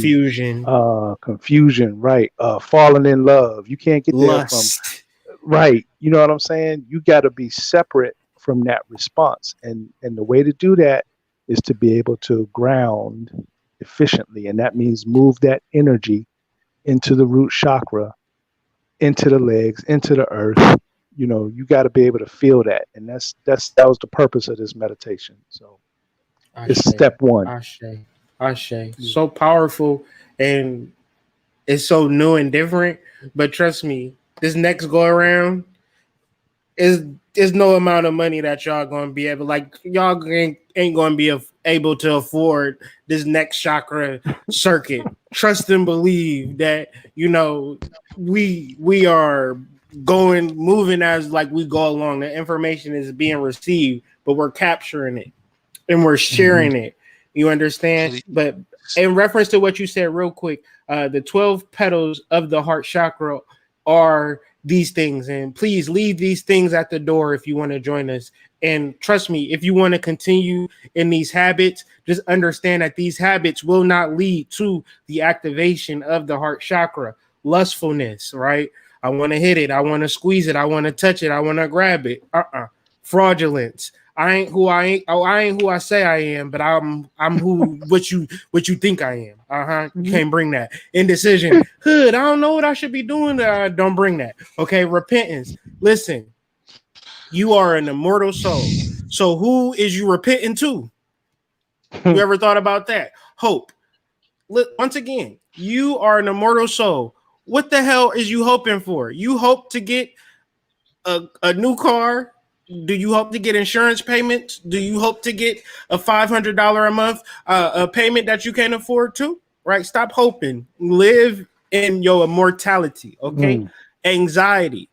confusion, right? Falling in love. You can't get there from, Lust. right. You know what I'm saying? You got to be separate from that response. And the way to do that is to be able to ground efficiently. And that means move that energy into the root chakra, into the legs, into the earth. You got to be able to feel that. And that was the purpose of this meditation. So it's step one. Ashe. So powerful, and it's so new and different. But trust me, this next go around is no amount of money that y'all gonna be able, like, y'all ain't gonna be able to afford this next chakra circuit. Trust and believe that we are moving as like we go along. The information is being received, but we're capturing it and we're sharing it. You understand? But in reference to what you said real quick, the 12 petals of the heart chakra are these things, and please leave these things at the door if you want to join us. And trust me, if you want to continue in these habits, just understand that these habits will not lead to the activation of the heart chakra. Lustfulness, right? I want to hit it, I want to squeeze it, I want to touch it, I want to grab it. Fraudulence. I ain't who I say I am, but I'm who what you think I am. You can't bring that. Indecision. Hood, I don't know what I should be doing. Don't bring that. Okay, repentance. Listen, you are an immortal soul. So who is you repenting to? You ever thought about that? Hope. Once again, you are an immortal soul. What the hell is you hoping for? You hope to get a new car? Do you hope to get insurance payments? Do you hope to get a $500 a month a payment that you can't afford to? Right? Stop hoping. Live in your immortality. Okay. Anxiety.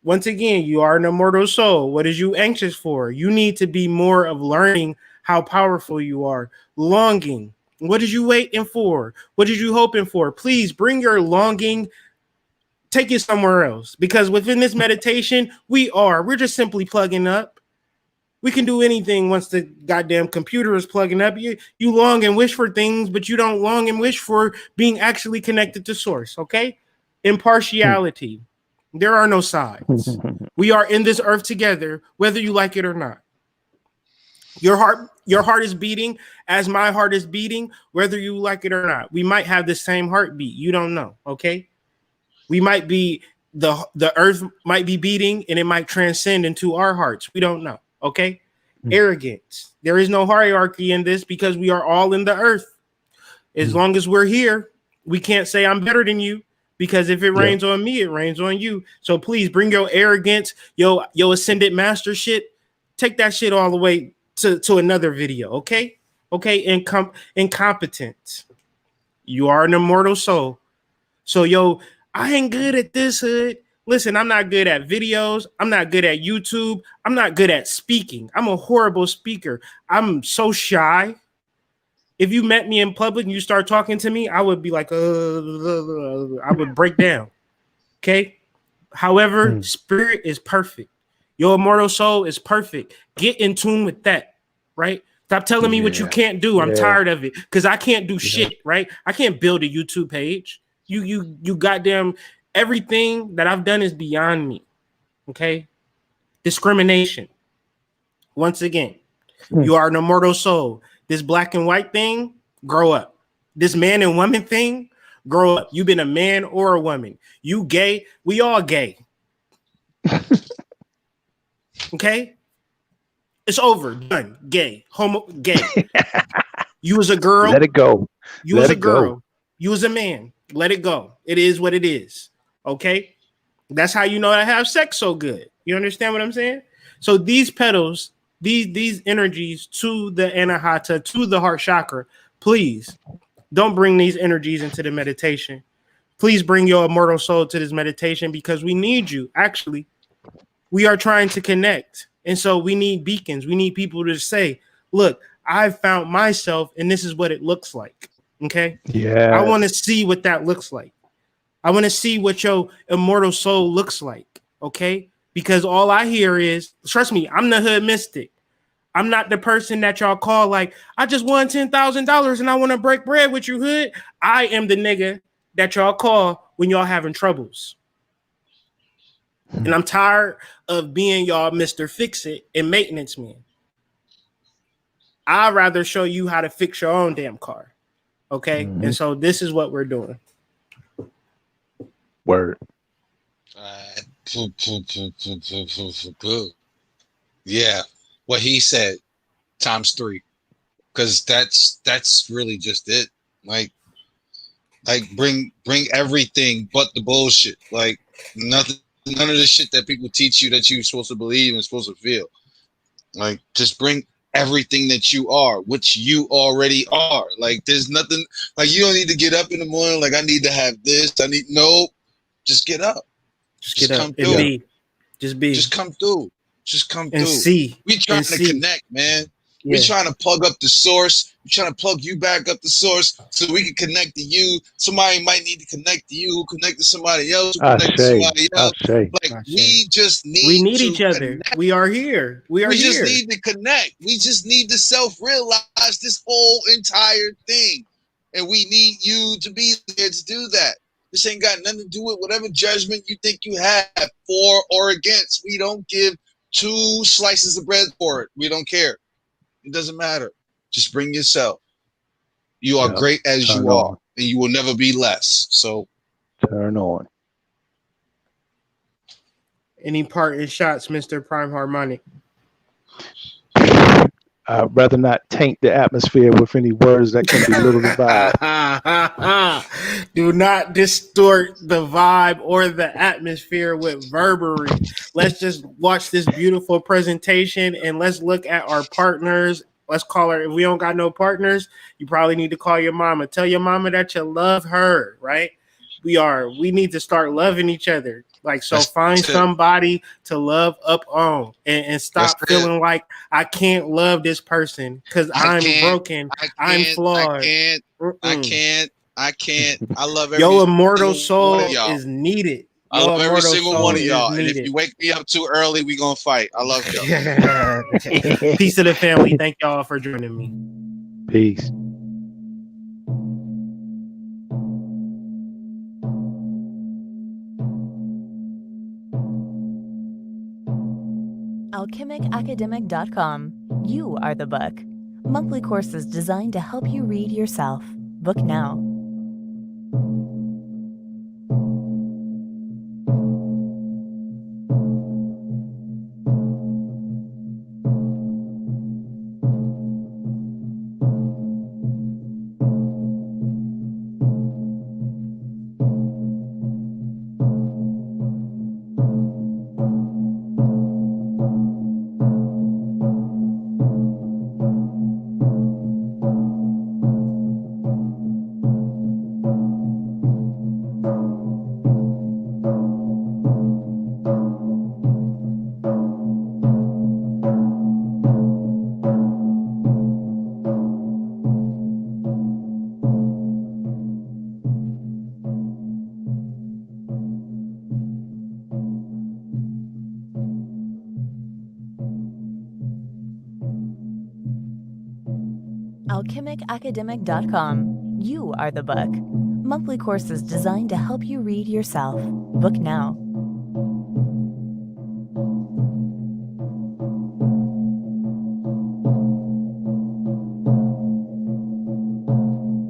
Once again, you are an immortal soul. What is you anxious for? You need to be more of learning how powerful you are. Longing. What is you waiting for? What is you hoping for? Please bring your longing. Take it somewhere else, because within this meditation, we're just simply plugging up. We can do anything once the goddamn computer is plugging up. You long and wish for things, but you don't long and wish for being actually connected to source. Okay. Impartiality. There are no sides. We are in this earth together, whether you like it or not. Your heart is beating as my heart is beating, whether you like it or not. We might have the same heartbeat. You don't know. Okay. We might be, the earth might be beating and it might transcend into our hearts. We don't know. Okay. Arrogance. There is no hierarchy in this because we are all in the earth. As long as we're here, we can't say I'm better than you, because if it rains on me, it rains on you. So please bring your arrogance, your ascended master shit. Take that shit all the way to another video. Okay. Okay. Incompetence. You are an immortal soul. So I ain't good at this, hood. Listen, I'm not good at videos. I'm not good at YouTube. I'm not good at speaking. I'm a horrible speaker. I'm so shy. If you met me in public and you start talking to me, I would be like, I would break down. Okay. However, spirit is perfect. Your immortal soul is perfect. Get in tune with that, right? Stop telling me what you can't do. I'm tired of it because I can't do shit, right? I can't build a YouTube page. You goddamn, everything that I've done is beyond me. Okay? Discrimination. Once again, you are an immortal soul. This black and white thing, grow up. This man and woman thing, grow up. You've been a man or a woman. You gay, we all gay. Okay? It's over. Done. Gay. Homo. Gay. You was a girl. Let it go. You was a girl. You was a man. Let it go. It is what it is. Okay? That's how you know I have sex so good. You understand what I'm saying? So these petals, these energies to the anahata, to the heart chakra, please don't bring these energies into the meditation. Please bring your immortal soul to this meditation because we need you. Actually, we are trying to connect. And so we need beacons. We need people to say, look, I've found myself and this is what it looks like. Okay. Yeah. I want to see what that looks like. I want to see what your immortal soul looks like. Okay. Because all I hear is, trust me, I'm the hood mystic. I'm not the person that y'all call like, I just won $10,000 and I want to break bread with you, hood. I am the nigga that y'all call when y'all having troubles. And I'm tired of being y'all Mr. Fix-It and maintenance man. I'd rather show you how to fix your own damn car. Okay? Mm-hmm. And so this is what we're doing. Word. Yeah. What he said times 3. Because that's really just it. Like bring everything but the bullshit. Like nothing. None of the shit that people teach you that you're supposed to believe and supposed to feel. Like, just bring everything that you are, which you already are. Like, there's nothing, like, you don't need to get up in the morning, like, I need to have this, no, just get up. Just get up and be. Just be. Just come through. Just come through. And see. We trying to connect, man. Yeah. We're trying to plug up the source. We're trying to plug you back up the source so we can connect to you. Somebody might need to connect to you who connect to somebody else who connect to somebody else. Like we just need each other. Connect. We are here. We just need to connect. We just need to self-realize this whole entire thing. And we need you to be there to do that. This ain't got nothing to do with whatever judgment you think you have for or against. We don't give 2 slices of bread for it. We don't care. It doesn't matter. Just bring yourself. You are great as you are, and you will never be less. So turn on. Any parting shots, Mr. Prime Harmonic? I'd rather not taint the atmosphere with any words that can belittle the vibe. Do not distort the vibe or the atmosphere with verbery. Let's just watch this beautiful presentation and let's look at our partners. Let's call her. If we don't got no partners, you probably need to call your mama. Tell your mama that you love her, right? We need to start loving each other. Like, so find somebody to love up on and stop feeling like I can't love this person because I'm broken. I'm flawed. I can't. I love your immortal soul is needed. I love every single one of y'all. And if you wake me up too early, we gonna fight. I love y'all. Peace to the family. Thank y'all for joining me. Peace. alchemicacademic.com. You are the book. Monthly courses designed to help you read yourself. Book now. alchemicacademic.com. You are the book. Monthly courses designed to help you read yourself. Book now.